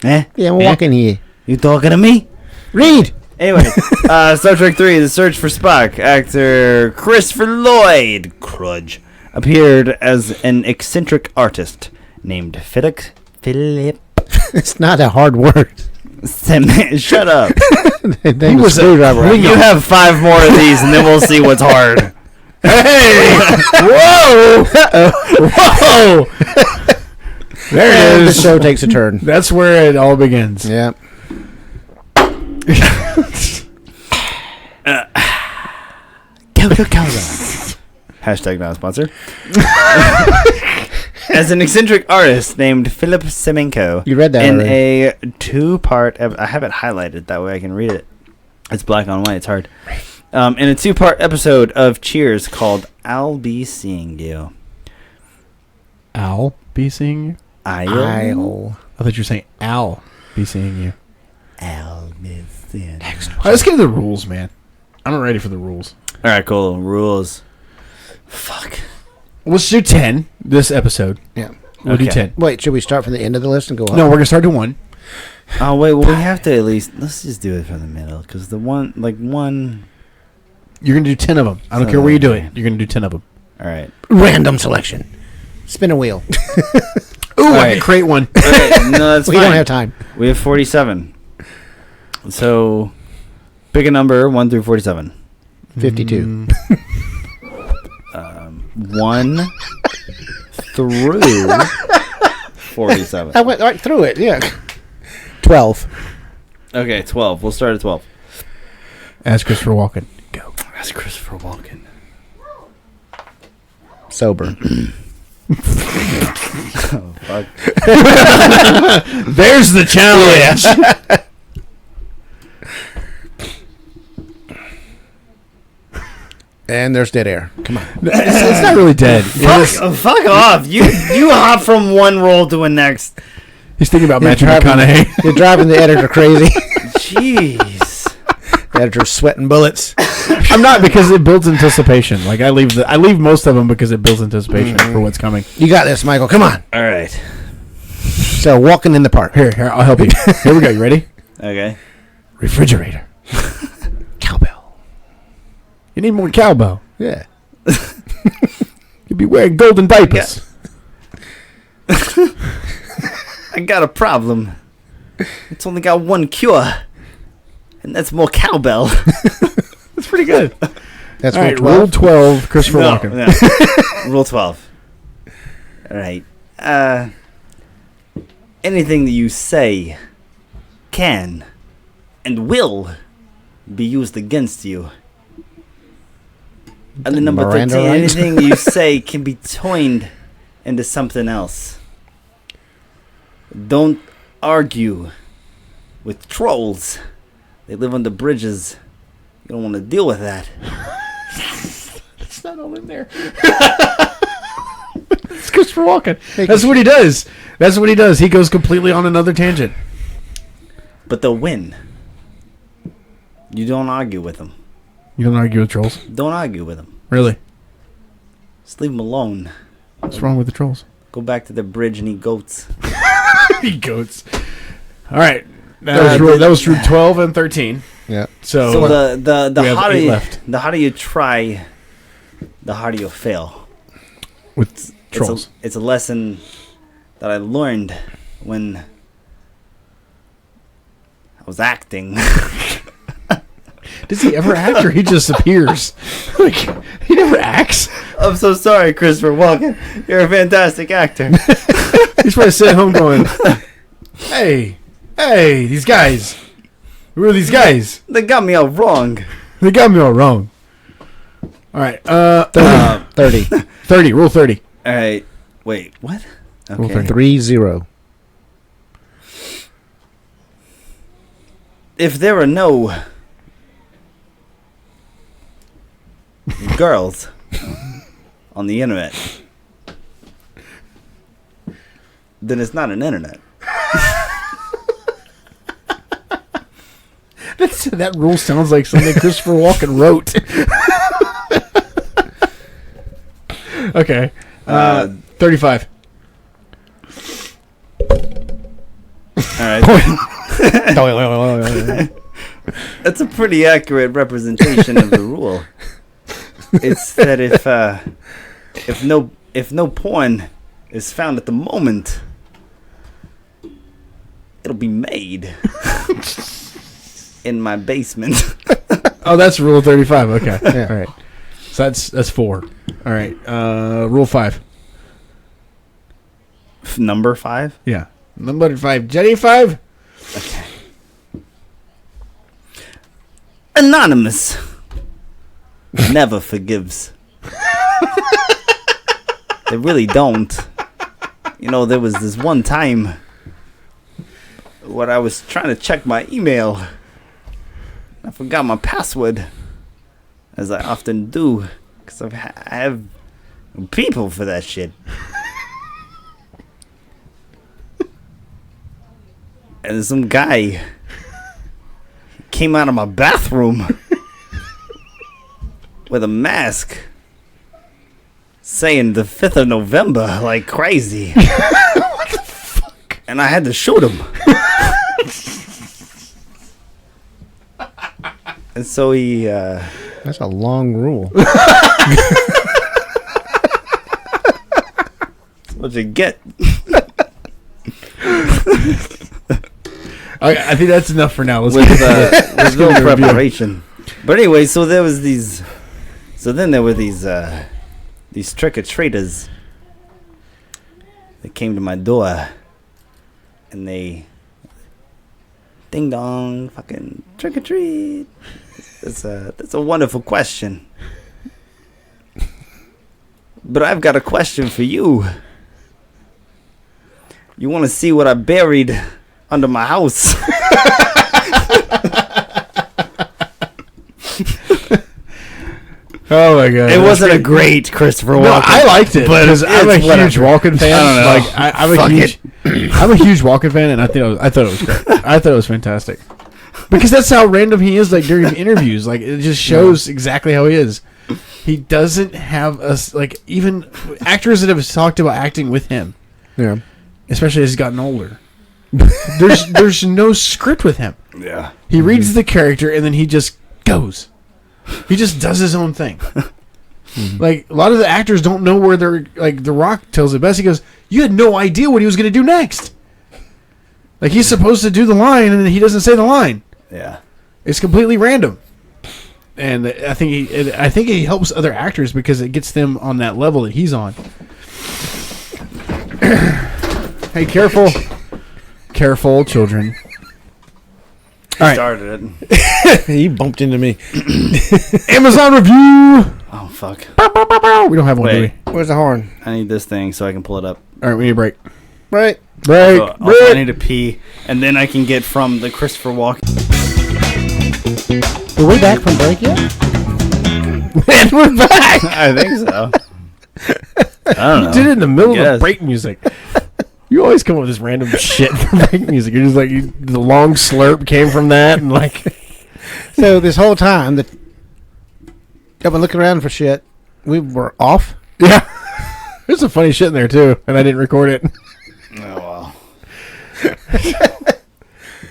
Eh? Yeah, I'm walking here. You talking to me? Read. Anyway, Star Trek 3, The Search for Spock. Actor Christopher Lloyd Crudge appeared as an eccentric artist named Philip. It's not a hard word. Shut up. He was a screwdriver. You have 5 more of these, and then we'll see what's hard. Hey! Whoa! Whoa! There it And the is. show takes a turn. That's where it all begins. Yeah. Hashtag not a sponsor. As an eccentric artist named Philip Semenko. You read that in already. a 2-part. I have it highlighted that way I can read it. It's black on white. It's hard. In a 2-part episode of Cheers called "I'll Be Seeing You." I'll be seeing you? I'll I thought you were saying I'll be seeing you. be seeing you. All right, let's get to the rules, man. I'm not ready for the rules. All right, cool. Rules. Fuck. Let's do 10 this episode. Yeah. We'll do Okay. 10. Wait, should we start from the end of the list and go up? No, we're going to start to 1. Oh wait, well we have to at least let's just do it from the middle because the one. You're going to do 10 of them. I don't care where you do it. You're going to do 10 of them. All right. Random selection. Spin a wheel. Ooh, I right. can create one. Okay, no, that's We fine. don't have time. We have 47. So, pick a number 1 through 47. 52. 1 through 47. I went right through it. Yeah. 12. Okay, 12. We'll start at 12. As Christopher Walken. Go. That's Christopher Walken. Sober. Oh, fuck. There's the challenge. And there's dead air. Come on. It's not really dead. Fuck off. You hop from one role to the next. He's thinking about Matthew McConaughey. You're driving the editor crazy. Jeez. The editor's sweating bullets. I'm not, because it builds anticipation. Like I leave most of them because it builds anticipation for what's coming. You got this, Michael. Come on. All right. So, walking in the park. Here, I'll help you. Here we go. You ready? Okay. Refrigerator. Cowbell. You need more cowbell. Yeah. You'd be wearing golden diapers. I got a problem. It's only got one cure, and that's more cowbell. That's pretty good. That's all right. Rule Rule 12. Christopher Walken. No. Rule 12. All right. Anything that you say can and will be used against you. And then number Miranda 13, rights? anything you say can be turned into something else. Don't argue with trolls. They live under bridges. You don't want to deal with that. It's not all in there. It's Christopher Walken. That's what he does. That's what he does. He goes completely on another tangent. But they'll win. You don't argue with them. You don't argue with trolls? Don't argue with them. Really? Just leave them alone. What's wrong with the trolls? Go back to the bridge and eat goats. Eat goats. All right. That was through 12 and 13. Yeah. So the we have 8 left. the harder you try, the harder you fail. With trolls. It's a lesson that I learned when I was acting. Does he ever act, or he just appears? Like, he never acts. I'm so sorry, Christopher Walken. You're a fantastic actor. He's probably sitting at home going, hey, these guys. Who are these guys? They got me all wrong. They got me all wrong. All right. 30. 30. Rule 30. All right. Wait, what? Rule 30. 3-0. If there are no girls on the internet, then it's not an internet. That rule sounds like something Christopher Walken wrote. Okay. 35. All right. That's a pretty accurate representation of the rule. It's that if no porn is found at the moment, it'll be made in my basement. Oh, that's rule 35. Okay. Yeah. All right. So that's 4. All right. Rule 5. Number 5? Yeah. Number 5. Jenny 5. Okay. Anonymous never forgives. They really don't. You know, there was this one time when I was trying to check my email. I forgot my password, as I often do, because I have people for that shit. And some guy came out of my bathroom with a mask saying the 5th of November like crazy. What the fuck? And I had to shoot him. And so he That's a long rule. what you get. I think that's enough for now. With no preparation. But anyway, so there was these. So then there were these trick-or-treaters that came to my door, and they ding dong, fucking trick-or-treat. That's a wonderful question. But I've got a question for you. You want to see what I buried under my house? Oh my god! It wasn't a great Christopher Walken. No, I liked it, but because I'm a huge Walken fan. I don't know. Like I'm a huge Walken fan, and I thought it was great. I thought it was fantastic because that's how random he is. Like during interviews, like it just shows exactly how he is. He doesn't have us like even actors that have talked about acting with him. Yeah, especially as he's gotten older. There's no script with him. Yeah, he reads the character and then he just goes. He just does his own thing. Like a lot of the actors don't know where they're like. The Rock tells it best. He goes, "You had no idea what he was going to do next." Like he's supposed to do the line and then he doesn't say the line. Yeah, it's completely random. And I think he helps other actors because it gets them on that level that he's on. Hey, careful, children. All right. Started it. He bumped into me. Amazon review. Oh fuck. We don't have one, do we? Where's the horn? I need this thing so I can pull it up. All right, we need a break. Break. Also, I need to pee, and then I can get from the Christopher Walken. Are we back from break yet? And we're back. I think so. I don't know. You did it in the middle of break music. You always come up with this random shit for break music. You're just like the long slurp came from that, and like. So this whole time that I've been looking around for shit, we were off. Yeah, there's some funny shit in there too, and I didn't record it. Oh well.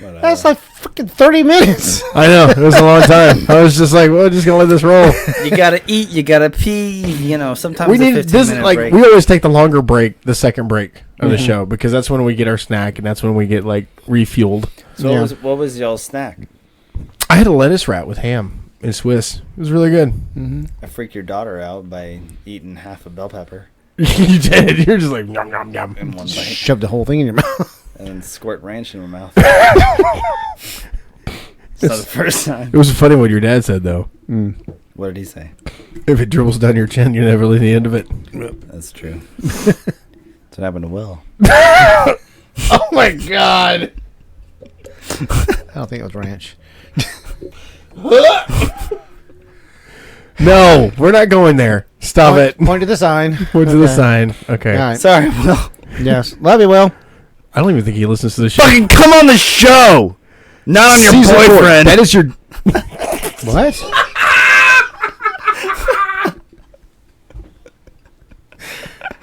That's like fucking 30 minutes. I know, it was a long time. I was just like, well, just gonna let this roll. You gotta eat, you gotta pee. You know, sometimes we need this. Like break. we always take the longer break, the second break of the show, because that's when we get our snack, and that's when we get like refueled. So what was y'all's snack? I had a lettuce wrap with ham and Swiss. It was really good. I freaked your daughter out by eating half a bell pepper. You did. You're just like yum yum yum. In one bite. Shoved the whole thing in your mouth. And then squirt ranch in her mouth. It's not the first time. It was funny what your dad said though. What did he say? If it dribbles down your chin, you never leave the end of it. That's true. That's what happened to Will. Oh my god! I don't think it was ranch. No, we're not going there. Stop it. Point to the sign. Point to the sign. Okay. All right. Sorry, Will. Yes. Love you, Will. I don't even think he listens to the show. Fucking come on the show! Not on your Season 4. boyfriend. That is your. What?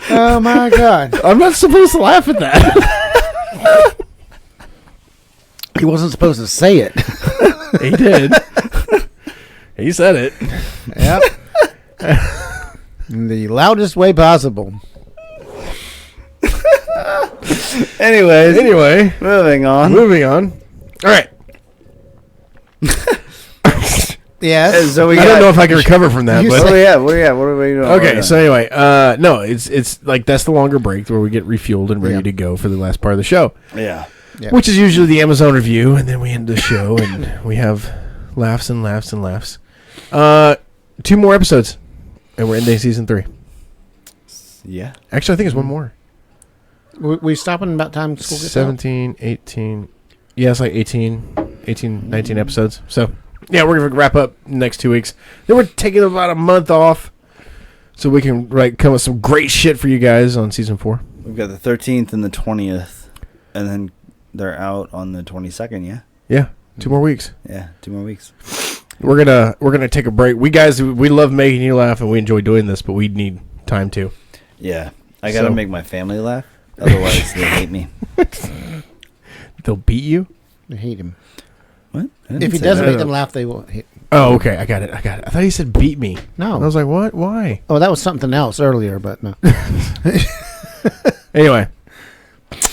Oh my god. I'm not supposed to laugh at that. He wasn't supposed to say it. He did. He said it. Yep. In the loudest way possible. Anyway, moving on. All right. Yes. So we I don't know if I can recover from that. But Where are we doing? okay, so anyway, no, it's like that's the longer break where we get refueled and ready to go for the last part of the show. Yeah. Which is usually the Amazon review, and then we end the show and we have laughs and laughs and laughs. 2 more episodes, and we're ending season 3. Yeah. Actually, I think it's one more. We stopping about time school gets 17, 18. Yeah, it's like 18, 19 episodes. So, yeah, we're going to wrap up next 2 weeks. Then we're taking about a month off so we can come with some great shit for you guys on season 4. We've got the 13th and the 20th, and then they're out on the 22nd, yeah? Yeah, 2 more weeks. Yeah, 2 more weeks. We're gonna take a break. We love making you laugh and we enjoy doing this, but we need time to. Yeah, I gotta make my family laugh. Otherwise, they hate me. They'll beat you? They hate him. What? If he doesn't make them laugh, they will hit. Oh, okay. I got it. I thought he said beat me. No. I was like, what? Why? Oh, that was something else earlier, but no. Anyway.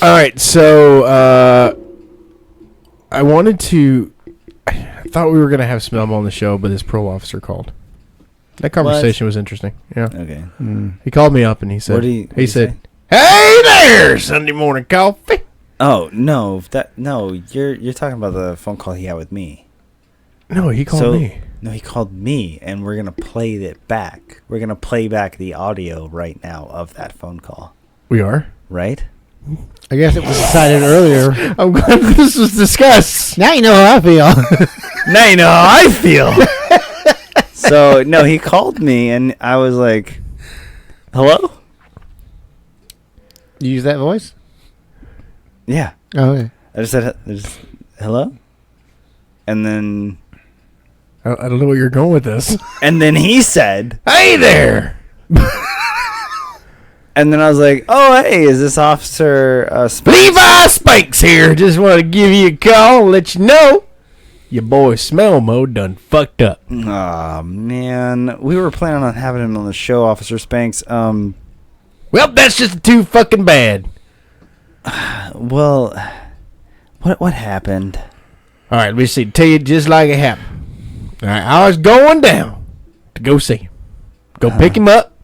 All right. So, I wanted to... I thought we were going to have Smelmo on the show, but his parole officer called. That conversation was interesting. Yeah. Okay. He called me up and he said... What did he said, say? "Hey there, Sunday morning coffee." Oh no, you're talking about the phone call he had with me. No, he called me. No, he called me, and we're gonna play it back. We're gonna play back the audio right now of that phone call. We are? Right? I guess it was decided earlier. I'm glad this was discussed. Now you know how I feel. Now you know how I feel. So, no, he called me, and I was like, hello? You use that voice? Yeah. Oh, okay. I just said, hello? And then... I don't know where you're going with this. And then he said, Hey there! and then I was like, oh, hey, is this Officer Spanks? Levi Spanks here. Just want to give you a call and let you know your boy Smell Mode done fucked up. Aw, man. We were planning on having him on the show, Officer Spanks. Well, that's just too fucking bad. Well, what happened? All right, let me see. Tell you just like it happened. All right, I was going down to go see him. Go pick him up,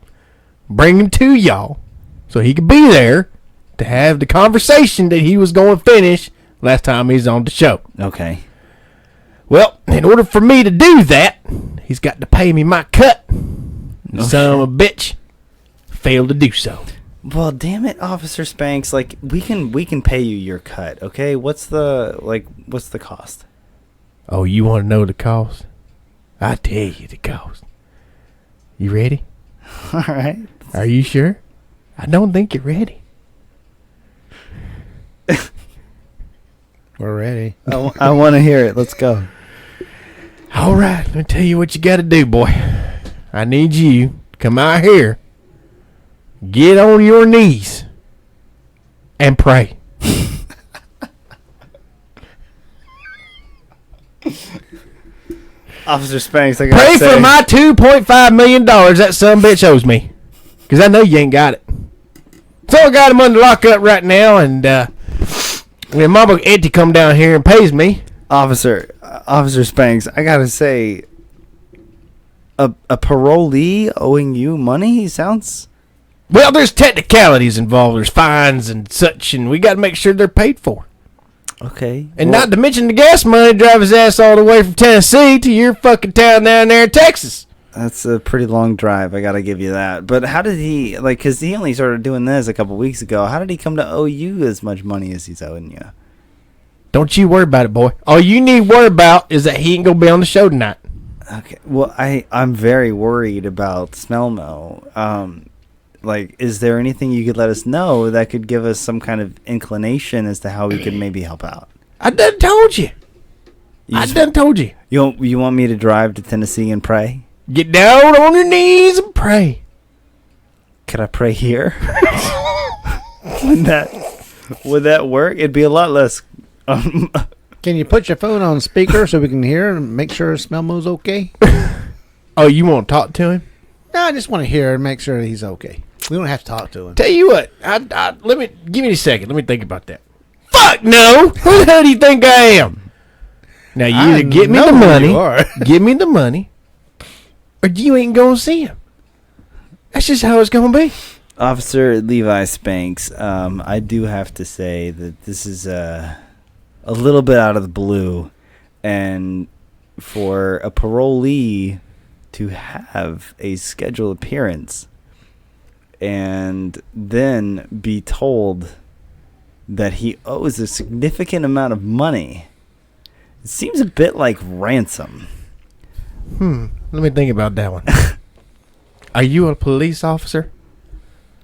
bring him to y'all, so he could be there to have the conversation that he was going to finish last time he's on the show. Okay. Well, in order for me to do that, he's got to pay me my cut. Son of a bitch failed to do so. Well, damn it, Officer Spanks. Like, we can pay you your cut, okay? What's the cost? Oh, you want to know the cost? I tell you the cost. You ready? All right. Are you sure? I don't think you're ready. We're ready. I want to hear it. Let's go. All right, let me tell you what you got to do, boy. I need you to come out here, get on your knees, and pray. Officer Spanks, I Pray gotta say, for my $2.5 million that some bitch owes me. Because I know you ain't got it. So I got him under lockup right now, and when Mama Auntie come down here and pays me. Officer Spanks, I gotta say, a parolee owing you money sounds... Well, there's technicalities involved. There's fines and such, and we got to make sure they're paid for. Okay. And not to mention the gas money to drive his ass all the way from Tennessee to your fucking town down there in Texas. That's a pretty long drive, I gotta give you that. But how did he, like, because he only started doing this a couple weeks ago, how did he come to owe you as much money as he's owing you? Don't you worry about it, boy. All you need to worry about is that he ain't going to be on the show tonight. Okay, well, I'm very worried about Smelmo. Like, is there anything you could let us know that could give us some kind of inclination as to how we could maybe help out? I done told you. Told you. You want me to drive to Tennessee and pray? Get down on your knees and pray. Could I pray here? Would that work? It'd be a lot less. Can you put your phone on speaker so we can hear and make sure Smelmo's okay? Oh, you want to talk to him? No, I just want to hear and make sure that he's okay. We don't have to talk to him. Tell you what, give me a second. Let me think about that. Fuck no! Who the hell do you think I am? Now you either get me the money, give me the money, or you ain't gonna see him. That's just how it's gonna be. Officer Levi Spanks, I do have to say that this is a little bit out of the blue, and for a parolee to have a scheduled appearance and then be told that he owes a significant amount of money, it seems a bit like ransom. Let me think about that one. Are you a police officer?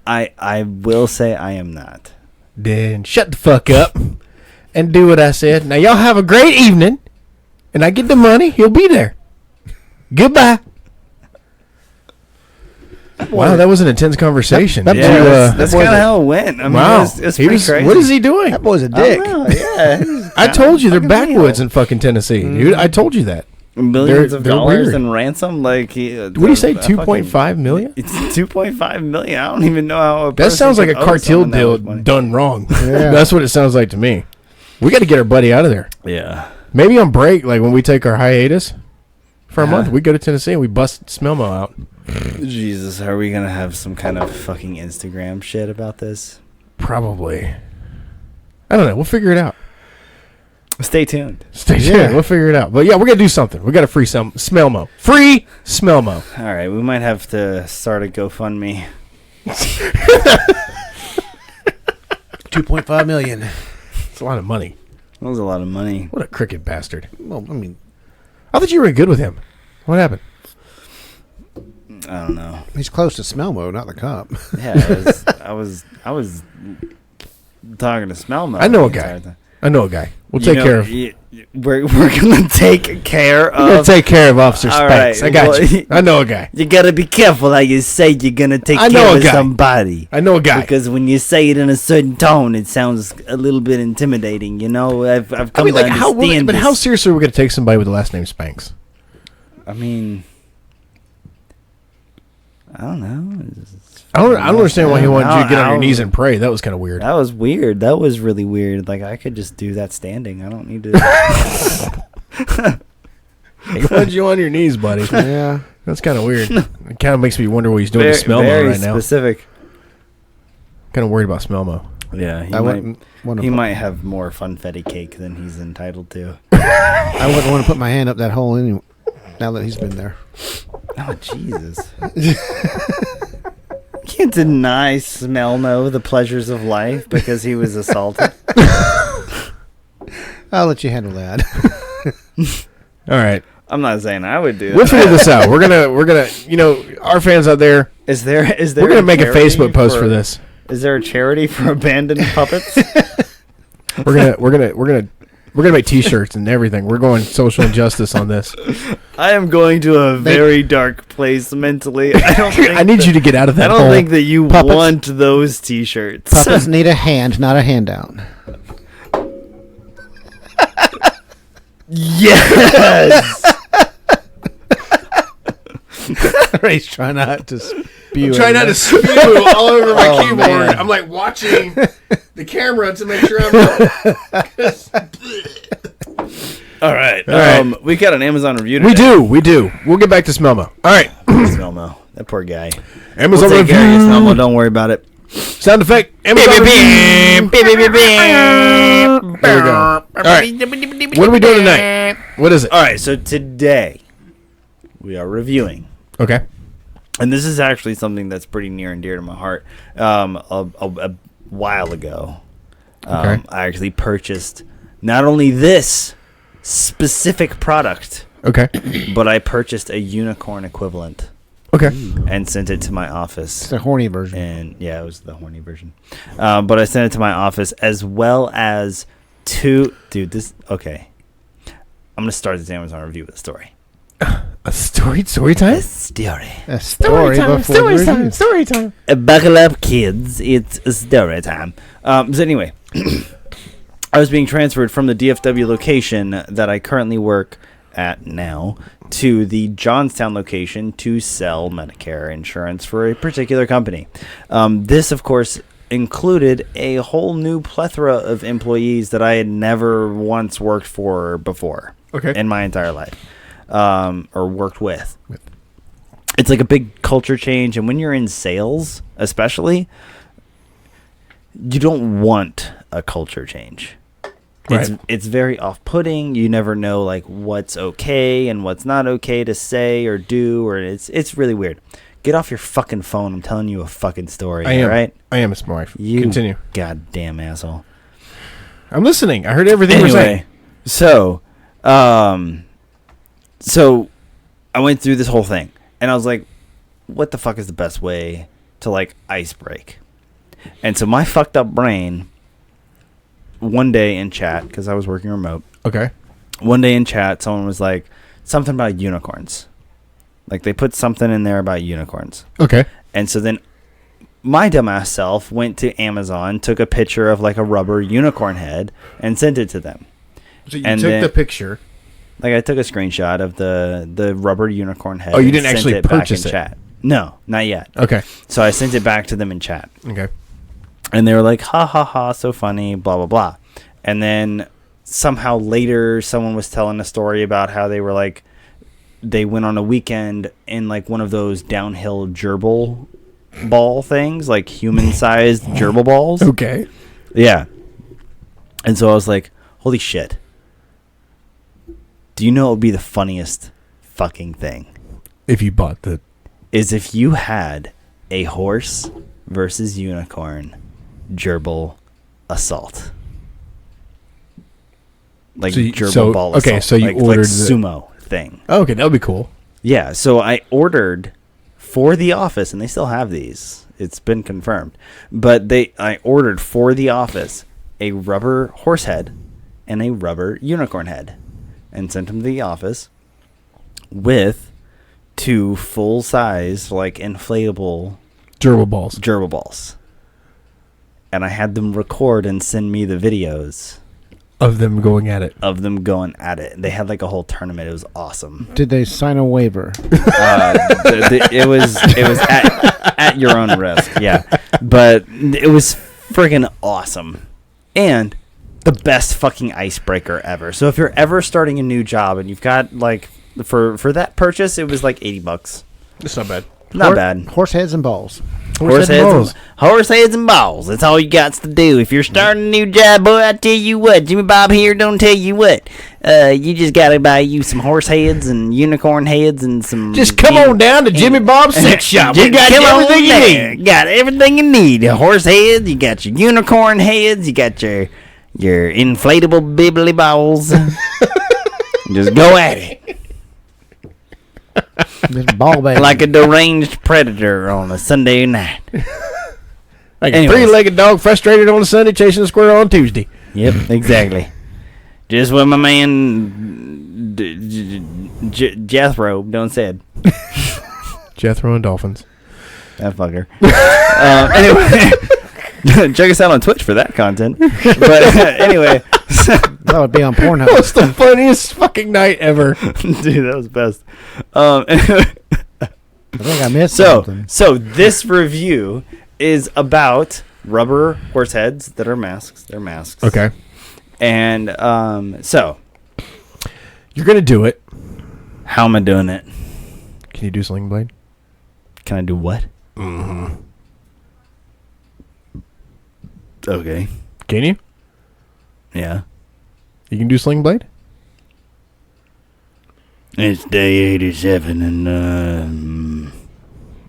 I will say I am not. Then shut the fuck up and do what I said. Now y'all have a great evening, and I get the money, he'll be there. Goodbye. Wow, that was an intense conversation. That's kind of how it went. I mean, wow, it's pretty crazy. What is he doing? That boy's a dick. Yeah, I told you they're backwoods in fucking Tennessee, dude. I told you that. Millions of they're dollars weird. in ransom. Like, what do you say? 2.5 million? It's 2.5 million. I don't even know how. That sounds like a cartel deal done wrong. Yeah. That's what it sounds like to me. We got to get our buddy out of there. Yeah. Maybe on break, like when we take our hiatus for a month, we go to Tennessee and we bust Smelmo out. Jesus, are we gonna have some kind of fucking Instagram shit about this? Probably. I don't know. We'll figure it out. Stay tuned. Stay tuned. Yeah. We'll figure it out. But yeah, we're gonna do something. We got a free Smellmo. Free Smellmo. All right, we might have to start a GoFundMe. 2.5 million. It's a lot of money. That was a lot of money. What a crooked bastard. Well, I mean, I thought you were good with him. What happened? I don't know. he's close to Smellmo, not the cop. Yeah, I was talking to Smellmo. I know a the guy. entire time. I know a guy. We'll You take know, care of. We're gonna take care We're gonna of. take care of Officer All Spanks. right, I got well, you. I know a guy. You gotta be careful how you say you're gonna take I know care a of guy. somebody. I know a guy. Because when you say it in a certain tone, it sounds a little bit intimidating. You know, I've come I mean, to like, understand but this. how seriously are we gonna take somebody with the last name Spanks? I mean, I don't know. I don't understand why he wanted you to get on your Ow. knees and pray. That was kind of weird. That was weird. That was really weird. Like, I could just do that standing. I don't need to. He wanted you on your knees, buddy. Yeah. That's kind of weird. It kind of makes me wonder what he's doing to Smellmo very right now. specific. Kind of worried about Smellmo. Yeah, I wouldn't want he to. might have more funfetti cake than he's entitled to. I wouldn't want to put my hand up that hole anyway. Now that he's been there. Oh, Jesus. Can't deny Smellmo the pleasures of life because he was assaulted. I'll let you handle that. All right, I'm not saying I would do we'll that. figure this out. We're gonna, you know, our fans out there. Is there We're gonna make a charity Facebook post for this. Is there a charity for abandoned puppets? We're gonna make T-shirts and everything. We're going social injustice on this. I am going to a very dark place mentally. I don't think I need you to get out of I that don't hole. think that you Puppets. want those T-shirts. Puppets need a hand, not a handout. Yes. Ray's trying not to spew. Try not to spew all over my Oh, keyboard. man. I'm like watching the camera to make sure I'm. All right. All right. We got an Amazon review today. We do. We'll get back to Smellmo. All right, Smellmo. That poor guy. Amazon We'll take care of you, review. Smellmo. Don't worry about it. Sound effect. Amazon review. There we go. All right. What are we doing tonight? What is it? All right. So today we are reviewing, Okay. and this is actually something that's pretty near and dear to my heart. A while ago, Okay. I actually purchased not only this specific product, Okay. but I purchased a unicorn equivalent Okay. and sent it to my office. It's the horny version. And yeah, it was the horny version. But I sent it to my office as well as okay. I'm gonna start this Amazon review with a story. A story time. Story. A story before the review. Story time. Buckle up, kids. It's a story time. So anyway, I was being transferred from the DFW location that I currently work at now to the Johnstown location to sell Medicare insurance for a particular company. This, of course, included a whole new plethora of employees that I had never once worked for before Okay. in my entire life, or worked with. It's like a big culture change, and when you're in sales, especially, you don't want a culture change. Right. It's very off-putting. You never know like what's okay and what's not okay to say or do, or it's really weird. Get off your fucking phone. I'm telling you a fucking story. I am. All right? I am a smart. You Continue. goddamn asshole. I'm listening. I heard everything you're saying. Anyway, so I went through this whole thing, and I was like, what the fuck is the best way to like ice break? And so my fucked up brain, one day in chat, because I was working remote, Okay. one day in chat, someone was like, something about unicorns. Like they put something in there about unicorns. Okay. And so then my dumbass self went to Amazon, took a picture of like a rubber unicorn head, and sent it to them. So you And took then- the picture. Like I took a screenshot of the rubber unicorn head. Oh, you and didn't sent actually it back purchase in it? Chat. No, not yet. Okay. So I sent it back to them in chat, Okay. and they were like, "Ha ha ha, so funny," blah blah blah. And then somehow later, someone was telling a story about how they were like, they went on a weekend in like one of those downhill gerbil ball things, like human-sized gerbil balls. Okay. Yeah. And so I was like, holy shit. Do you know what would be the funniest fucking thing? If you bought the... Is if you had a horse versus unicorn gerbil assault. Like gerbil ball assault. Okay, so you like ordered sumo thing. Oh, okay, that would be cool. Yeah, so I ordered for the office, and they still have these. It's been confirmed. But I ordered for the office a rubber horse head and a rubber unicorn head and sent them to the office with 2 full-size, like, inflatable Gerbil balls. And I had them record and send me the videos. Of them going at it. They had like a whole tournament. It was awesome. Did they sign a waiver? It was at your own risk. Yeah, but it was friggin' awesome, and the best fucking icebreaker ever. So if you're ever starting a new job and you've got like for that purchase, it was like $80. It's not bad. Not bad. Horse heads and balls. Horse heads and balls. That's all you got to do. If you're starting a new job, boy, I tell you what, Jimmy Bob here don't tell you what. You just gotta buy you some horse heads and unicorn heads and some. Just come on down to Jimmy Bob's sex shop. We got everything you need. Got everything you need. Horse heads. You got your unicorn heads. You got your inflatable bibbly balls. Just go at it. Ball bag. Like a deranged predator on a Sunday night. Like a 3-legged dog frustrated on a Sunday chasing a squirrel on Tuesday. Yep, exactly. Just what my man Jethro done said. Jethro and dolphins. That fucker. Anyway, check us out on Twitch for that content. But anyway. That would be on Pornhub. That was the funniest fucking night ever. Dude, that was best. I think I missed something. So this review is about rubber horse heads that are masks. They're masks. Okay. And so you're gonna do it. How am I doing it? Can you do Sling Blade? Can I do what? Mm-hmm. Okay. Can you? Yeah. You can do Sling Blade? It's day 87 and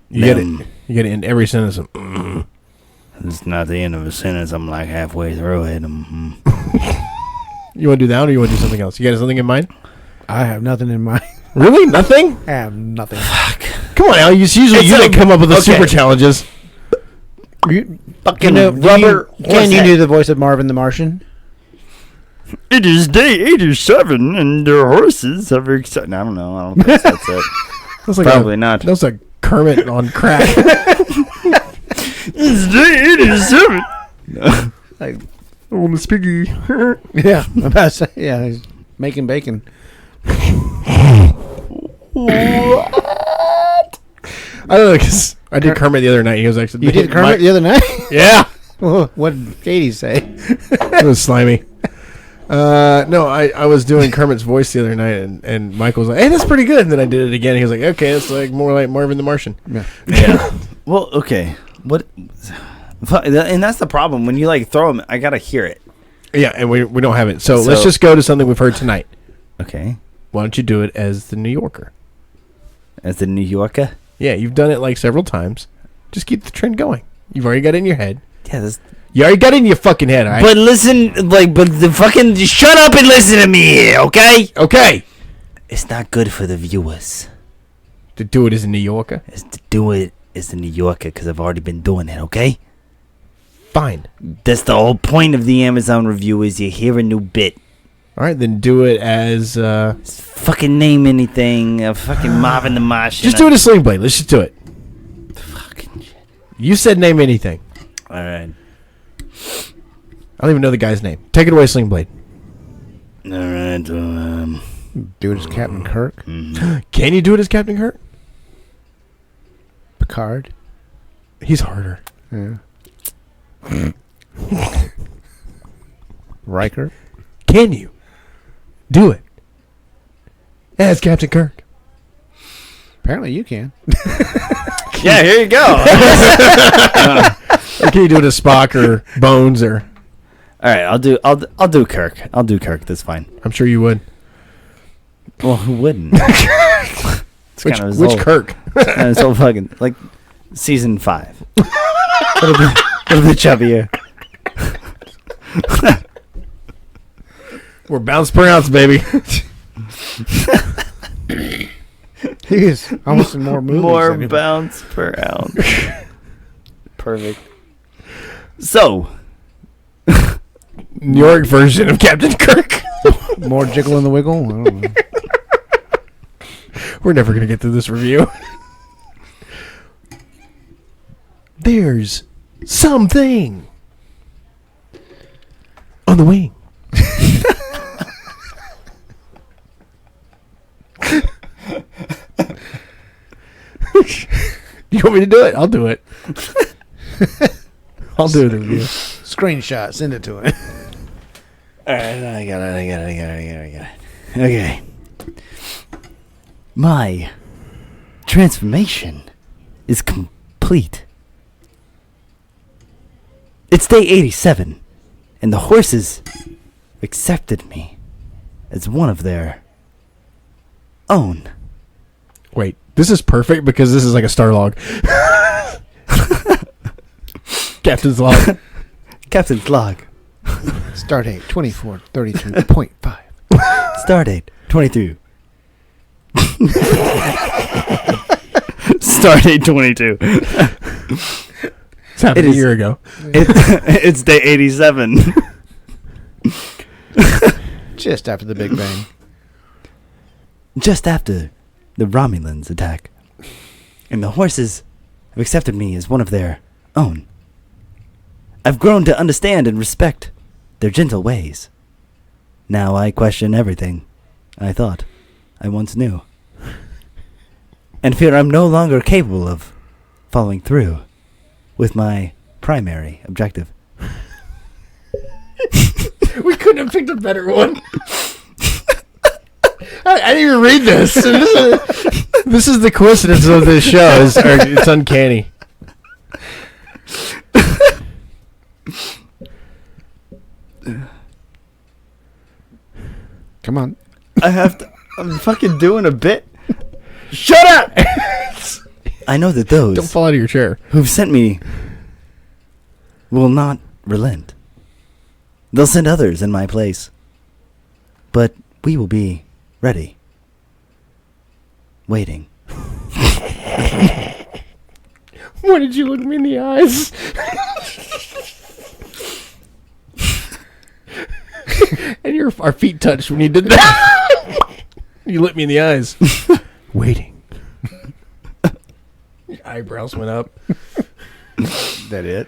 you get it in every sentence. It's not the end of a sentence. I'm like halfway through it. You want to do that, or you want to do something else? You got something in mind? I have nothing in mind. Really? Nothing? I have nothing. Fuck. Come on, Al. Usually you come up with the super challenges. You fucking rubber. Can you do the voice of Marvin the Martian? It is day 87 and the horses have excited. I don't know. I don't think that's it. That's like Probably not. That was a Kermit on crack. It's day 87. Like, oh, Miss Piggy. yeah, I'm about to say, yeah, he's making bacon. What? I don't know, because I did Kermit the other night. He was actually. You did Kermit the other night? Yeah. What did Katie say? It was slimy. No, I was doing Kermit's voice the other night, and Michael was like, "Hey, that's pretty good." And then I did it again. He was like, "Okay, it's like more like Marvin the Martian." Yeah. Well, okay. What? And that's the problem when you like throw them. I gotta hear it. Yeah, and we don't have it. So let's just go to something we've heard tonight. Okay. Why don't you do it as the New Yorker? As the New Yorker? Yeah, you've done it like several times. Just keep the trend going. You've already got it in your head. Yeah, you already got it in your fucking head, all right? But listen, just shut up and listen to me here, okay? Okay. It's not good for the viewers. To do it as a New Yorker? It's to do it as a New Yorker, because I've already been doing it, okay? Fine. That's the whole point of the Amazon review, is you hear a new bit. All right, then do it as... Just fucking name anything. Fucking Marvin the Martian. Just do it as Sling Blade. Let's just do it. Fucking shit. You said name anything. All right. I don't even know the guy's name. Take it away, Sling Blade. All right. Do it as Captain Kirk. Mm-hmm. Can you do it as Captain Kirk? Picard. He's harder. Yeah. Riker. Can you do it as Captain Kirk? Apparently you can. Yeah, here you go. Or can you do it as Spock or Bones or? All right, I'll do Kirk. I'll do Kirk. That's fine. I'm sure you would. Well, who wouldn't? It's Which kind of which Kirk? And it's so fucking like season 5. A little bit chubbier. We're bounce per ounce, baby. He is almost in more movies. More than him. bounce per ounce. Perfect. So, New York version of Captain Kirk. More jiggle in the wiggle. I don't know. We're never gonna get through this review. There's something on the wing. You want me to do it? I'll do it. I'll do the review. Screenshot. Send it to him. all right, I got it. Okay. My transformation is complete. It's day 87, and the horses accepted me as one of their own. Wait, this is perfect because this is like a star log. Captain's log. Captain's log. Start date 24:32.5. Start date 22. Start date 22. It's happened It a is- year ago. It's day 87. Just after the Big Bang. Just after the Romulans attack, and the horses have accepted me as one of their own. I've grown to understand and respect their gentle ways. Now I question everything I thought I once knew, and fear I'm no longer capable of following through with my primary objective. We couldn't have picked a better one. I didn't even read this. This is the coincidence of this show. It's uncanny. Come on. I'm fucking doing a bit. Shut up! I know that those Don't fall out of your chair. who've sent me will not relent. They'll send others in my place. But we will be ready. Waiting. Why did you look me in the eyes? And our feet touched when you did that. You lit me in the eyes. Waiting. Your eyebrows went up. That it?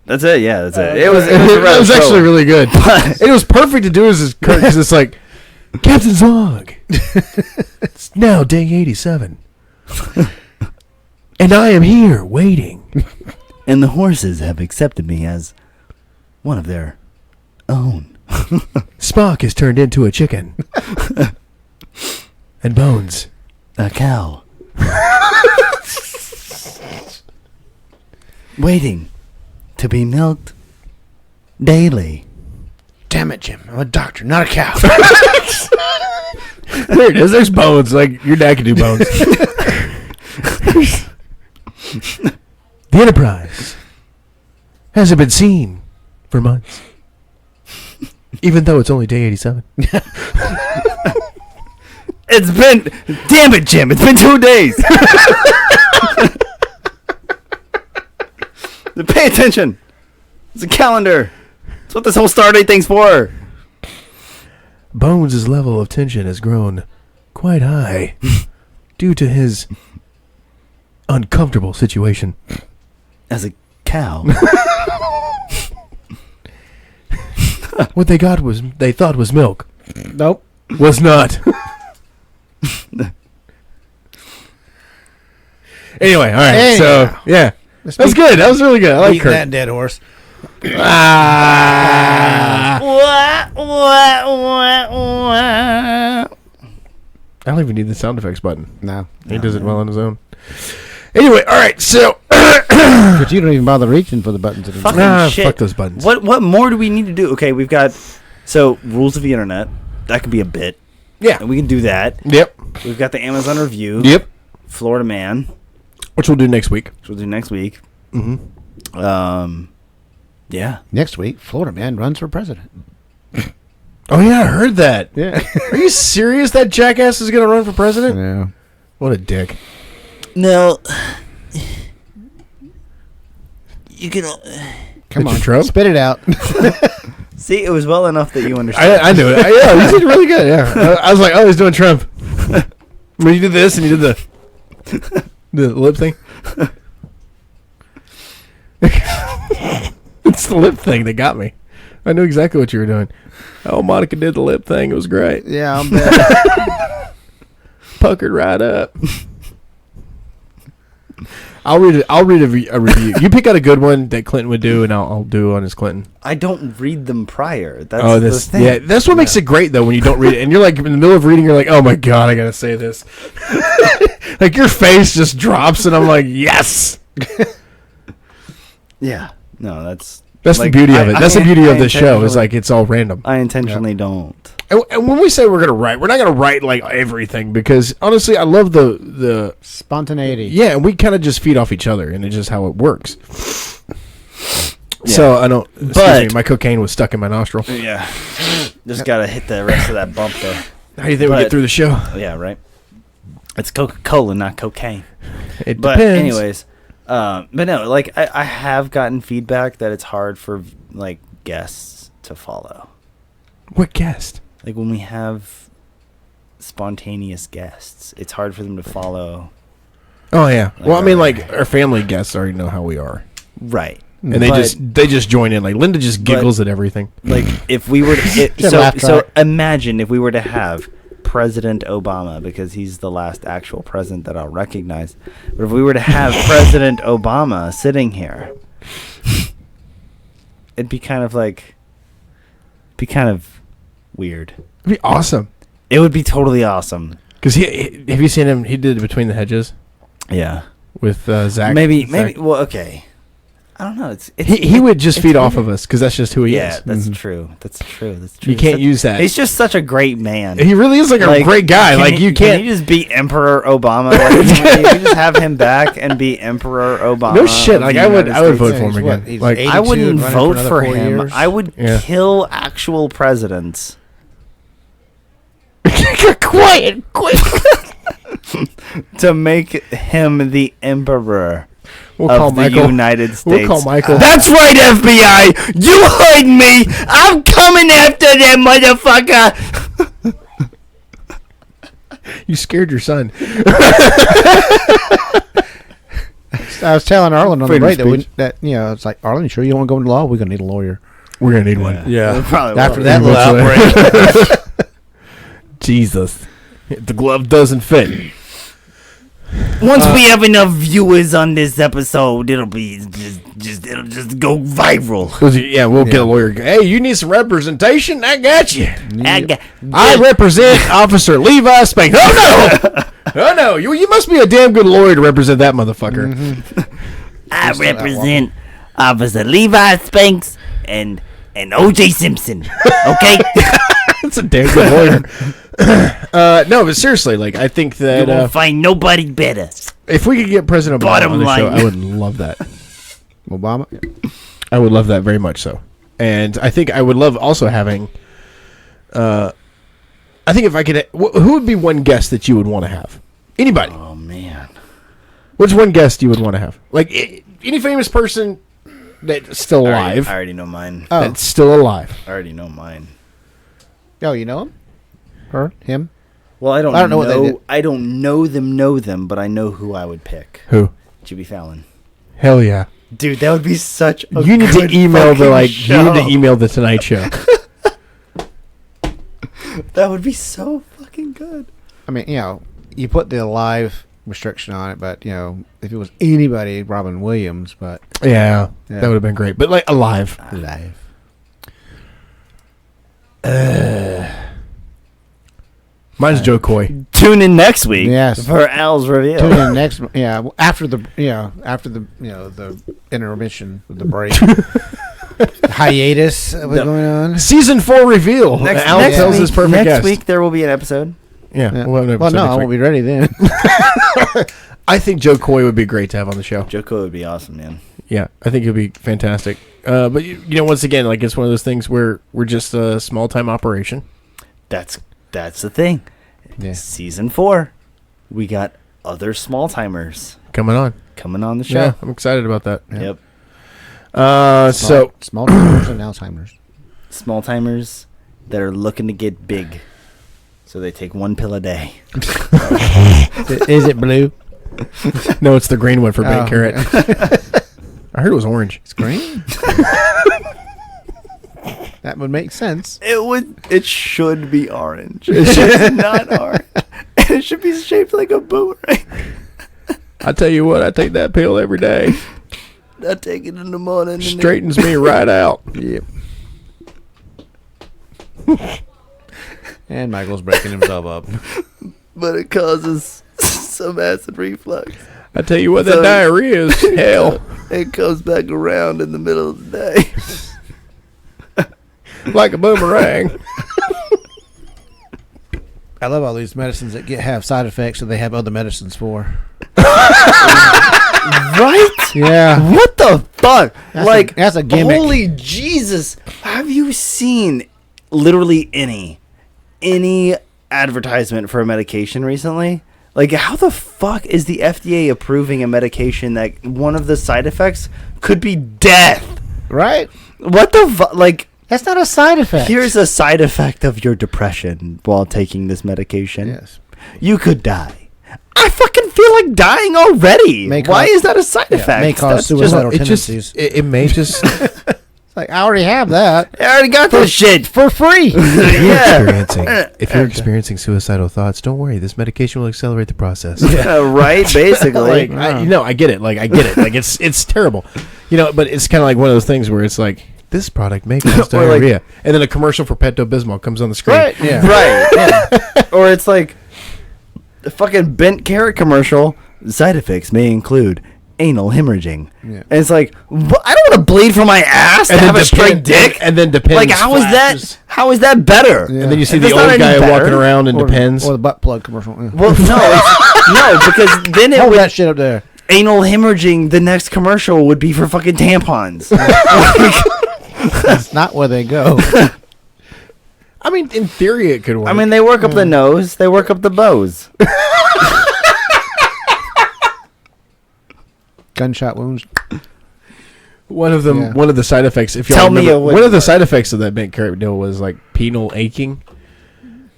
That's it. Yeah, that's it. It was actually really good. It was perfect to do as Kirk because it's like Captain's log. It's now day 87, and I am here waiting. And the horses have accepted me as one of their own. Spock is turned into a chicken, and Bones A cow. Waiting to be milked daily. Damn it, Jim. I'm a doctor, not a cow. There it is. There's Bones. Like your dad can do Bones. The Enterprise hasn't been seen for months, even though it's only day 87. It's been... Damn it, Jim. It's been 2 days. Pay attention. It's a calendar. That's what this whole Stardate thing's for. Bones' level of tension has grown quite high due to his uncomfortable situation. As a cow. What they thought was milk Nope. was not. Anyway, all right. Anyhow. So yeah, Let's that was good. That was really good. I like beat Kirk. that dead horse. Ah. I don't even need the sound effects button. No. He does it well on his own. Anyway, all right. So But you don't even bother reaching for the buttons anymore. Fucking shit. fuck those buttons. What more do we need to do? Okay, we've got... So, rules of the internet. That could be a bit. Yeah. And we can do that. Yep. We've got the Amazon review. Yep. Florida Man. Which we'll do next week. Which we'll do next week. Mm-hmm. Yeah. Next week, Florida Man runs for president. Oh, yeah, I heard that. Yeah. Are you serious that jackass is going to run for president? Yeah. What a dick. No. You can... Come on, Trump? spit it out. See, it was well enough that you understood. I knew it. Yeah, you did really good. Yeah, I was like, oh, he's doing Trump. When you did this and you did the lip thing. It's the lip thing that got me. I knew exactly what you were doing. Oh, Monica did the lip thing. It was great. Yeah, I'm bad. Puckered right up. I'll read it. I'll read a review. You pick out a good one that Clinton would do, and I'll do on his Clinton. I don't read them prior. That's the thing. Yeah, that's what makes it great though when you don't read it, and you're like in the middle of reading, you're like, oh my god, I gotta say this. Like your face just drops, and I'm like, yes. Yeah. No, that's That's like, the beauty of it. That's the beauty of the show. intentionally- Is like it's all random. I intentionally don't. And when we say we're gonna write, we're not gonna write like everything because honestly, I love the Spontaneity. yeah, and we kind of just feed off each other, and it's just how it works. Yeah. So I don't. But- Excuse me, my cocaine was stuck in my nostril. Yeah. Just gotta hit the rest of that bump there. How do you think we But- get through the show? Yeah, right. It's Coca-Cola, not cocaine. It But depends. anyways, but no, like I have gotten feedback that it's hard for like guests to follow. What guest? Like when we have spontaneous guests, it's hard for them to follow. Oh yeah. Like Well, I mean, our- like our family guests already know how we are, Right. and they just join in. Like Linda just giggles at everything. Like if we were to, Just laugh so track. imagine if we were to have President Obama, because he's the last actual president that I'll recognize. But if we were to have President Obama sitting here, it'd be kind of weird. It'd be awesome. It would be totally awesome. Because have you seen him? He did Between the Hedges Yeah. with Zach. Maybe. Zach. Well, okay. I don't know. It's He would just it's feed off weird. of us because that's just who he Yeah, is. that's Mhm. true. That's true. That's true. You can't use that. He's just such a great man. He really is like a great guy. Like you Can can't. you just be Emperor Obama? Like, you just have him back and be Emperor Obama. No shit. of Like the I would United vote States. for him He's again. what, he's Like 82 I wouldn't and running vote another for 4 him. years? I would Yeah. kill actual presidents quiet. to make him the emperor We'll of call the Michael. United States. We'll call Michael. That's right, FBI. You heard me. I'm coming after that motherfucker. You scared your son. I was telling Arlen on the Freedom break of speech. that it's like, Arlen, you sure you don't want to go into law? We're gonna need a lawyer. We're gonna need one. Probably After will. that little outbreak. Jesus, the glove doesn't fit. Once we have enough viewers on this episode, it'll be it'll just go viral. Yeah, we'll get a lawyer. Hey, you need some representation? I got you. I I represent Officer Levi Spanks. Oh no! Oh no! You must be a damn good lawyer to represent that motherfucker. I represent Officer Levi Spanks and O.J. Simpson. Okay, That's a damn good lawyer. No, but seriously, like I think you that won't find nobody better. if we could get President Obama Bottom on the show, line. I would love that. Obama. I would love that very much so. And I think I would love also having. I think if I could, who would be one guest that you would want to have? Anybody. Oh man, What's one guest you would want to have? Like any famous person that's still alive. I already know mine. Oh, That's still alive. I already know mine. oh, you know him? Her? Him? Well, I don't know what they did. I don't know them, but I know who I would pick. Who? Jimmy Fallon. Hell yeah. Dude, that would be such a You need to good email the fucking you need show. to email the Tonight Show. That would be so fucking good. I mean, you put the live restriction on it, but if it was anybody, Robin Williams, but Yeah, Yeah. that would have been great. But like alive. live. Mine's Joe Coy. Tune in next week Yes. for Al's review. Tune in next. After the the intermission, the break. hiatus what's going on. Season 4 reveal. Next tells his perfect next guest. week there will be an episode. Yeah. Well, no, I won't be ready then. I think Joe Coy would be great to have on the show. Joe Coy would be awesome, man. Yeah, I think he'll be fantastic. But you know, once again, like it's one of those things where we're just a small time operation. That's the thing. Yeah. Season 4, we got other small timers Coming on. the show. Yeah, I'm excited about that. Yep. So small timers and Alzheimer's. Small timers that are looking to get big. So they take one pill a day. Is it blue? no, it's the green one for baked carrot. I heard it was orange. It's green. That would make sense. It should be orange. It's not orange. It should be shaped like a boomerang. I tell you what, I take that pill every day. I take it in the morning. Straightens me right out. Yep. And Michael's breaking himself up. But it causes some acid reflux. I tell you what, that diarrhea is hell. It comes back around in the middle of the day. Like a boomerang. I love all these medicines that have side effects that they have other medicines for. Right? Yeah. What the fuck? That's a gimmick. Holy Jesus. Have you seen literally any advertisement for a medication recently? Like, how the fuck is the FDA approving a medication that one of the side effects could be death? Right? What the fuck? Like, that's not a side effect. here's a side effect of your depression while taking this medication. Yes. You could die. I fucking feel like dying already. Why is that a side effect? May cause suicidal tendencies. It may just... It's like, I already have that. I already got this shit. For free. Yeah. If you're experiencing suicidal thoughts, don't worry. This medication will accelerate the process. Right, basically. I get it. Like, it's terrible. You know, but it's kind of like one of those things where it's like, this product may cause diarrhea. And then a commercial for Pepto-Bismol comes on the screen. Right. Yeah. Right. Yeah. Or it's like the fucking bent carrot commercial. Side effects may include anal hemorrhaging. Yeah. And it's like, I don't want to bleed from my ass to have a straight dick. And then Depends. Like, how is that better? Yeah. And then you see If the it's not old any guy better, walking around and Depends. Or the butt plug commercial. Yeah. Well, no, because then it Hold would that shit up there. anal hemorrhaging. The next commercial would be for fucking tampons. That's not where they go. I mean, in theory, it could work. I mean, they work up the nose. They work up the bows. Gunshot wounds. one of them, Yeah. one of the side effects. If you Tell me remember, what one of the was. side effects of that bent carrot deal was like penile aching,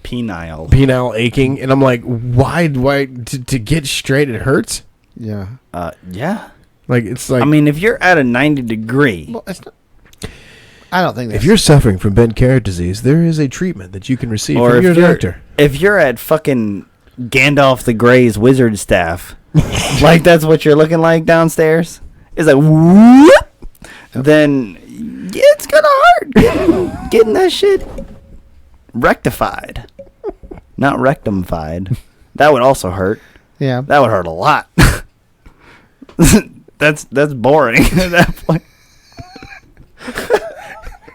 penile aching, and I'm like, why to get straight? It hurts. Yeah. Yeah. Like it's like I mean, if you're at a 90 degree, Well, it's not. I don't think that's... if you're suffering from bent carrot disease, there is a treatment that you can receive or from if your you're doctor. if you're at fucking Gandalf the Grey's wizard staff, like that's what you're looking like downstairs. It's like whoop. Then yeah, it's gonna hurt getting that shit rectified, not rectumfied. That would also hurt. Yeah. That would hurt a lot. That's boring at that point.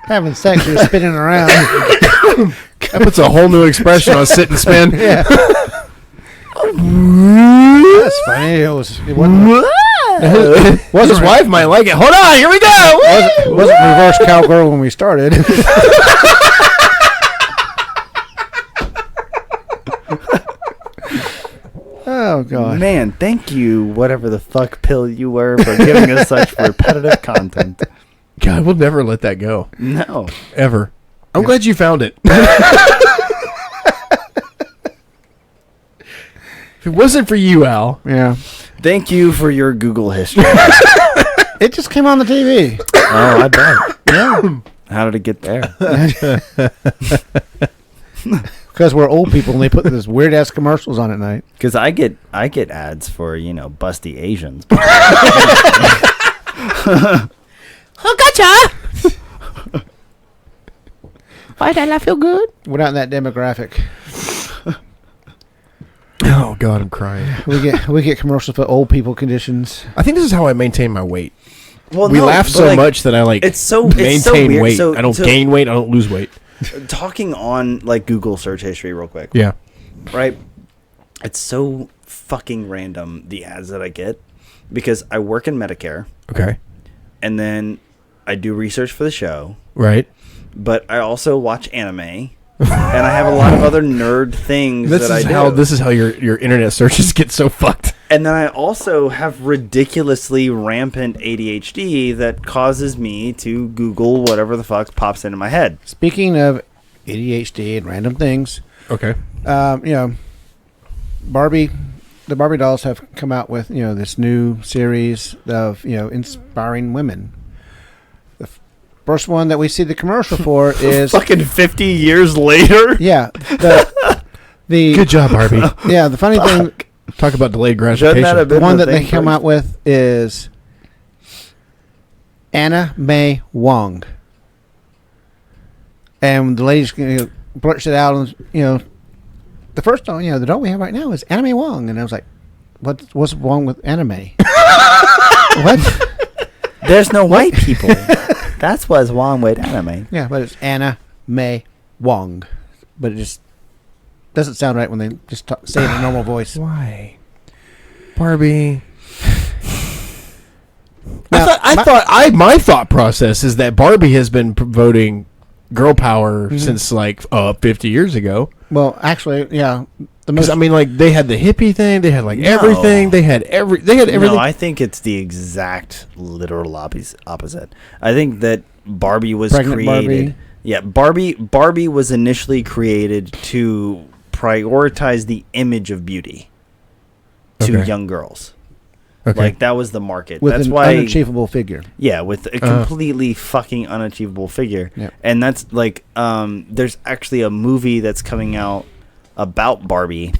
Having sex, you're spinning around. That puts a whole new expression on sit and spin. Yeah. That's funny. It wasn't His wife might like it. Hold on, here we go. wasn't reverse cowgirl when we started. Oh god. Man, thank you, whatever the fuck pill you were, for giving us such repetitive content. God, we'll never let that go. No. Ever. I'm glad you found it. If it wasn't for you, Al. Yeah. Thank you for your Google history. It just came on the TV. Oh, I bet. Yeah. How did it get there? Because we're old people and they put this weird ass commercials on at night. Because I get ads for, busty Asians. Oh, gotcha! Why did I feel good? We're not in that demographic. Oh God, I'm crying. We get commercials for old people conditions. I think this is how I maintain my weight. we laugh so much that I maintain weight. So, I don't gain weight. I don't lose weight. Talking on like Google search history real quick. Yeah. Right. It's so fucking random, the ads that I get, because I work in Medicare. Okay. And then I do research for the show. Right. But I also watch anime, and I have a lot of other nerd things that I do. This is how your internet searches get so fucked. And then I also have ridiculously rampant ADHD that causes me to Google whatever the fuck pops into my head. Speaking of ADHD and random things, okay, the Barbie dolls have come out with this new series of inspiring women. The first one that we see the commercial for is fucking 50 years later. Yeah, the good job, Barbie. Yeah, the funny thing. Talk about delayed gratification. The one that they come out with is Anna May Wong. And the lady blurts it out, and the first doll, the doll we have right now is Anna May Wong, and I was like, what's wrong with anime? What? There's no white people. That's what's wrong with anime. Yeah, but it's Anna May Wong, but it just doesn't sound right when they just say it in a normal voice. Why, Barbie? Now, my thought process is that Barbie has been promoting girl power since 50 years ago. Well, actually, yeah. They had the hippie thing. They had everything. They had everything. No, I think it's the exact literal opposite. I think that Barbie was Pregnant created. Barbie. Yeah, Barbie was initially created to prioritize the image of beauty to young girls. Okay. Like that was the market. With that's an why unachievable figure. Yeah, with a completely fucking unachievable figure. Yep. And that's like there's actually a movie that's coming out about Barbie.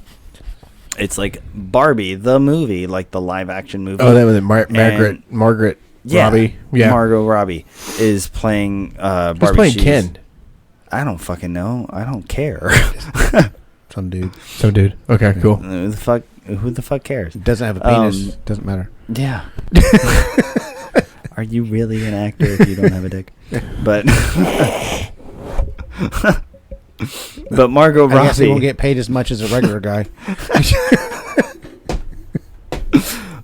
It's like Barbie the movie, like the live action movie. Oh, that was Margaret Robbie. Yeah. Margot Robbie is playing Barbie. Who's playing Ken? I don't fucking know. I don't care. Some dude. Okay, cool. Who the fuck cares? Doesn't have a penis. Doesn't matter. Yeah. Are you really an actor if you don't have a dick? But Margot Robbie. I guess he won't get paid as much as a regular guy.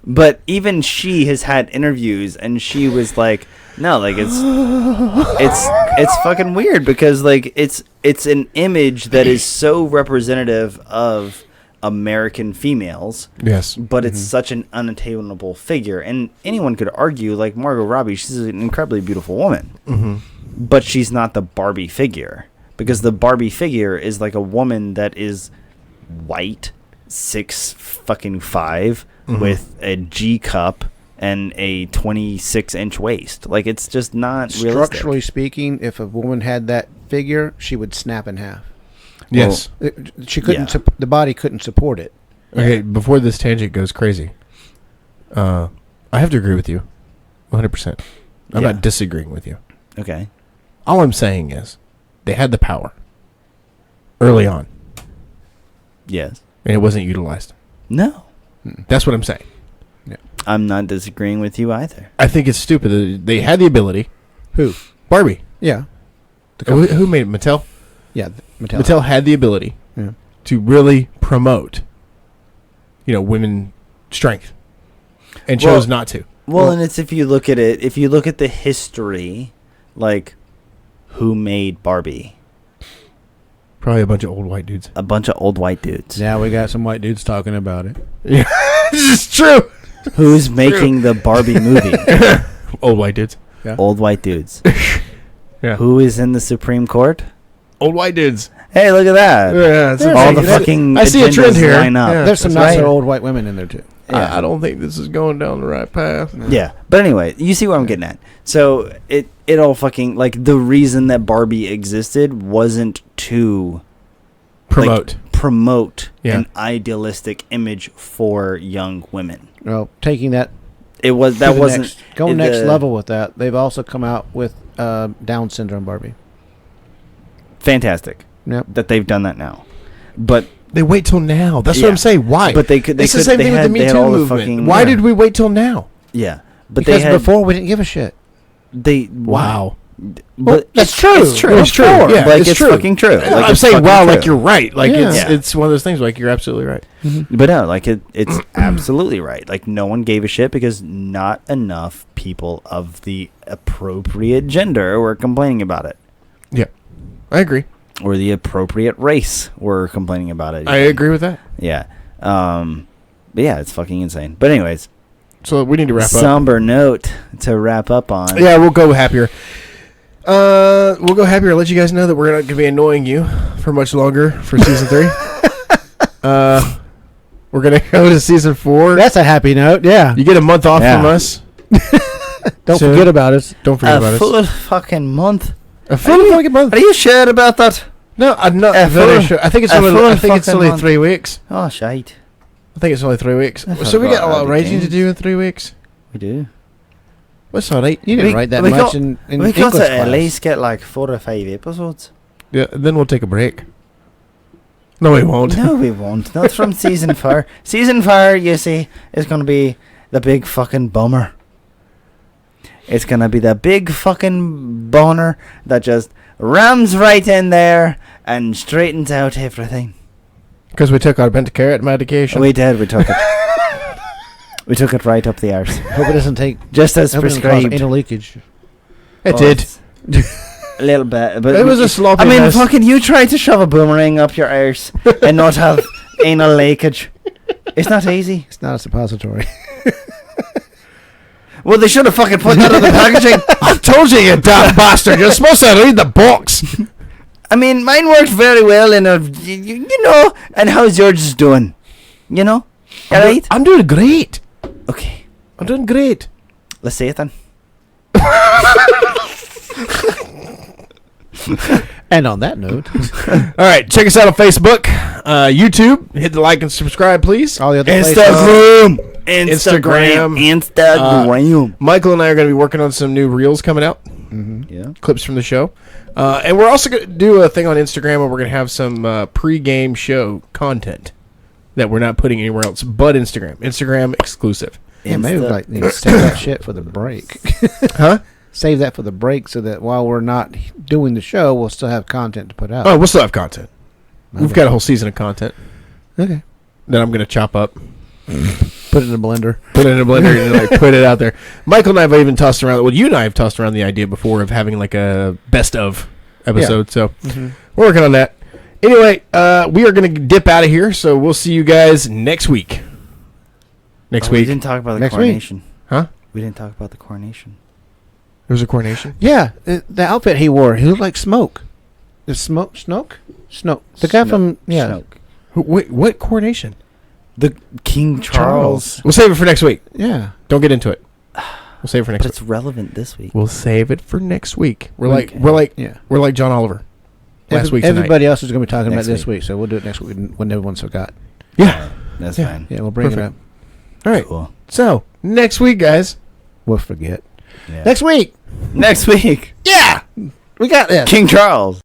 But even she has had interviews, and she was like, "No, like it's fucking weird because like it's an image that is so representative of American females." Yes. But it's such an unattainable figure, and anyone could argue like Margot Robbie, she's an incredibly beautiful woman, but she's not the Barbie figure, because the Barbie figure is like a woman that is white, 6'5", with a G cup and a 26-inch waist. Like, it's just not realistic. Structurally speaking, if a woman had that figure, she would snap in half. Yes. She couldn't. The body couldn't support it. Okay, before this tangent goes crazy, I have to agree with you 100%. I'm not disagreeing with you. Okay. All I'm saying is they had the power early on. Yes. And it wasn't utilized. No. That's what I'm saying. Yeah. I'm not disagreeing with you either. I think it's stupid. They had the ability. Who? Barbie. Yeah. Who made it? Mattel? Yeah, Mattel had the ability to really promote, women strength, and chose not to. Well, and it's if you look at the history, like, who made Barbie? Probably a bunch of old white dudes. A bunch of old white dudes. Now we got some white dudes talking about it. Yeah, this is true. Who's making the Barbie movie? Old white dudes. Yeah. Old white dudes. Yeah. Who is in the Supreme Court? Old white dudes. Hey, look at that. Yeah, all the fucking I see a trend here. Line up. Yeah, there's some not so old white women in there too. Yeah. I don't think this is going down the right path. Yeah. But anyway, you see what I'm getting at. So it all fucking, like, the reason that Barbie existed wasn't to promote an idealistic image for young women. Well, taking that, wasn't going next level with that. They've also come out with Down syndrome Barbie. Fantastic. Yep. That they've done that now. But they wait till now. That's what I'm saying. Why? But they could. It's the same thing with the Me Too movement. Why did we wait till now? Yeah, But because they had, before we didn't give a shit. Wow. But that's true. It's true. It's true. Yeah, like it's it's true. fucking true. Like, I'm it's saying, fucking wow, true. like you're right. Like Yeah. it's one of those things. Like you're absolutely right. But no, like it's absolutely right. Like no one gave a shit because not enough people of the appropriate gender were complaining about it, Yeah, I agree. or the appropriate race were complaining about it. I agree with that. Yeah. But yeah, it's fucking insane. But anyways, So we need to wrap up. somber note to wrap up on. Yeah, we'll go happier. We'll go happier. Let you guys know that we're not going to be annoying you for much longer for season 3. We're going to go to season 4. That's a happy note. Yeah. You get a month off Yeah. from us. Don't soon. forget about us. Don't forget A about full us. fucking month. A full fucking month. Are you sure about that? No, I'm not A very full- sure. I think it's a only. full I think it's fucking only month. 3 weeks. Oh, shite. I think it's only 3 weeks. I So we got a forgot lot of the raging to games. do in 3 weeks. We do. That's all right. You didn't We- write that we much got- in We English got to class. at least get like 4 or 5 episodes. Yeah. Then we'll take a break. No, we won't. No, we won't. Not from season 4. Season 4, you see, is going to be the big fucking bummer. It's going to be the big fucking boner that just rams right in there and straightens out everything. Because we took our Bentacarot medication. We did. We took it. We took it right up the arse. Hope it doesn't take. Just as Hope it doesn't cause prescribed. anal leakage. It Oh, did. A little bit. But It was a sloppy I mean, mess. fucking you tried to shove a boomerang up your arse and not have anal leakage. It's not easy. It's not a suppository. Well, they should have fucking put that on the packaging. I told you, you damn bastard. You're supposed to read the box. I mean, mine worked very well in a, you know, and how's yours doing? You know? Alright? I'm doing great. Okay. I'm doing great. Let's say it then. And on that note, All right, check us out on Facebook, YouTube. Hit the like and subscribe, please. all the other places. Instagram. Instagram. Michael and I are going to be working on some new reels coming out, Yeah. clips from the show. And we're also going to do a thing on Instagram where we're going to have some pre-game show content that we're not putting anywhere else but Instagram. Instagram exclusive. Yeah, maybe we like save that shit for the break. Huh? Save that for the break so that while we're not doing the show, we'll still have content to put out. Oh, we'll still have content. We've got a whole season of content Okay. that I'm going to chop up, Put it in a blender. put it in a blender, and like put it out there. Michael and I have even tossed around. Well, you and I have tossed around the idea before of having like a best of episode. So we're working on that. Anyway, we are going to dip out of here. So we'll see you guys next week. Next We week. didn't talk about the Next week. coronation. Huh? We didn't talk about the coronation. There was a coronation. Yeah, the outfit he wore, he looked like Smoke. The Snoke? The guy from Snoke. Wait, what coronation? The King Charles. We'll save it for next week. Yeah. Don't get into it. We'll save it for next But week. it's relevant this week. We'll save it for next week. We're Okay. we're like John Oliver. Last week tonight. Everybody else is going to be talking Next about this week. week, so we'll do it next week when everyone's forgot. Yeah. That's Yeah. fine. Yeah, we'll bring Perfect. it up. All right. Cool. So next week, guys. We'll forget. Yeah. Next week. Next week. Yeah. We got this. King Charles.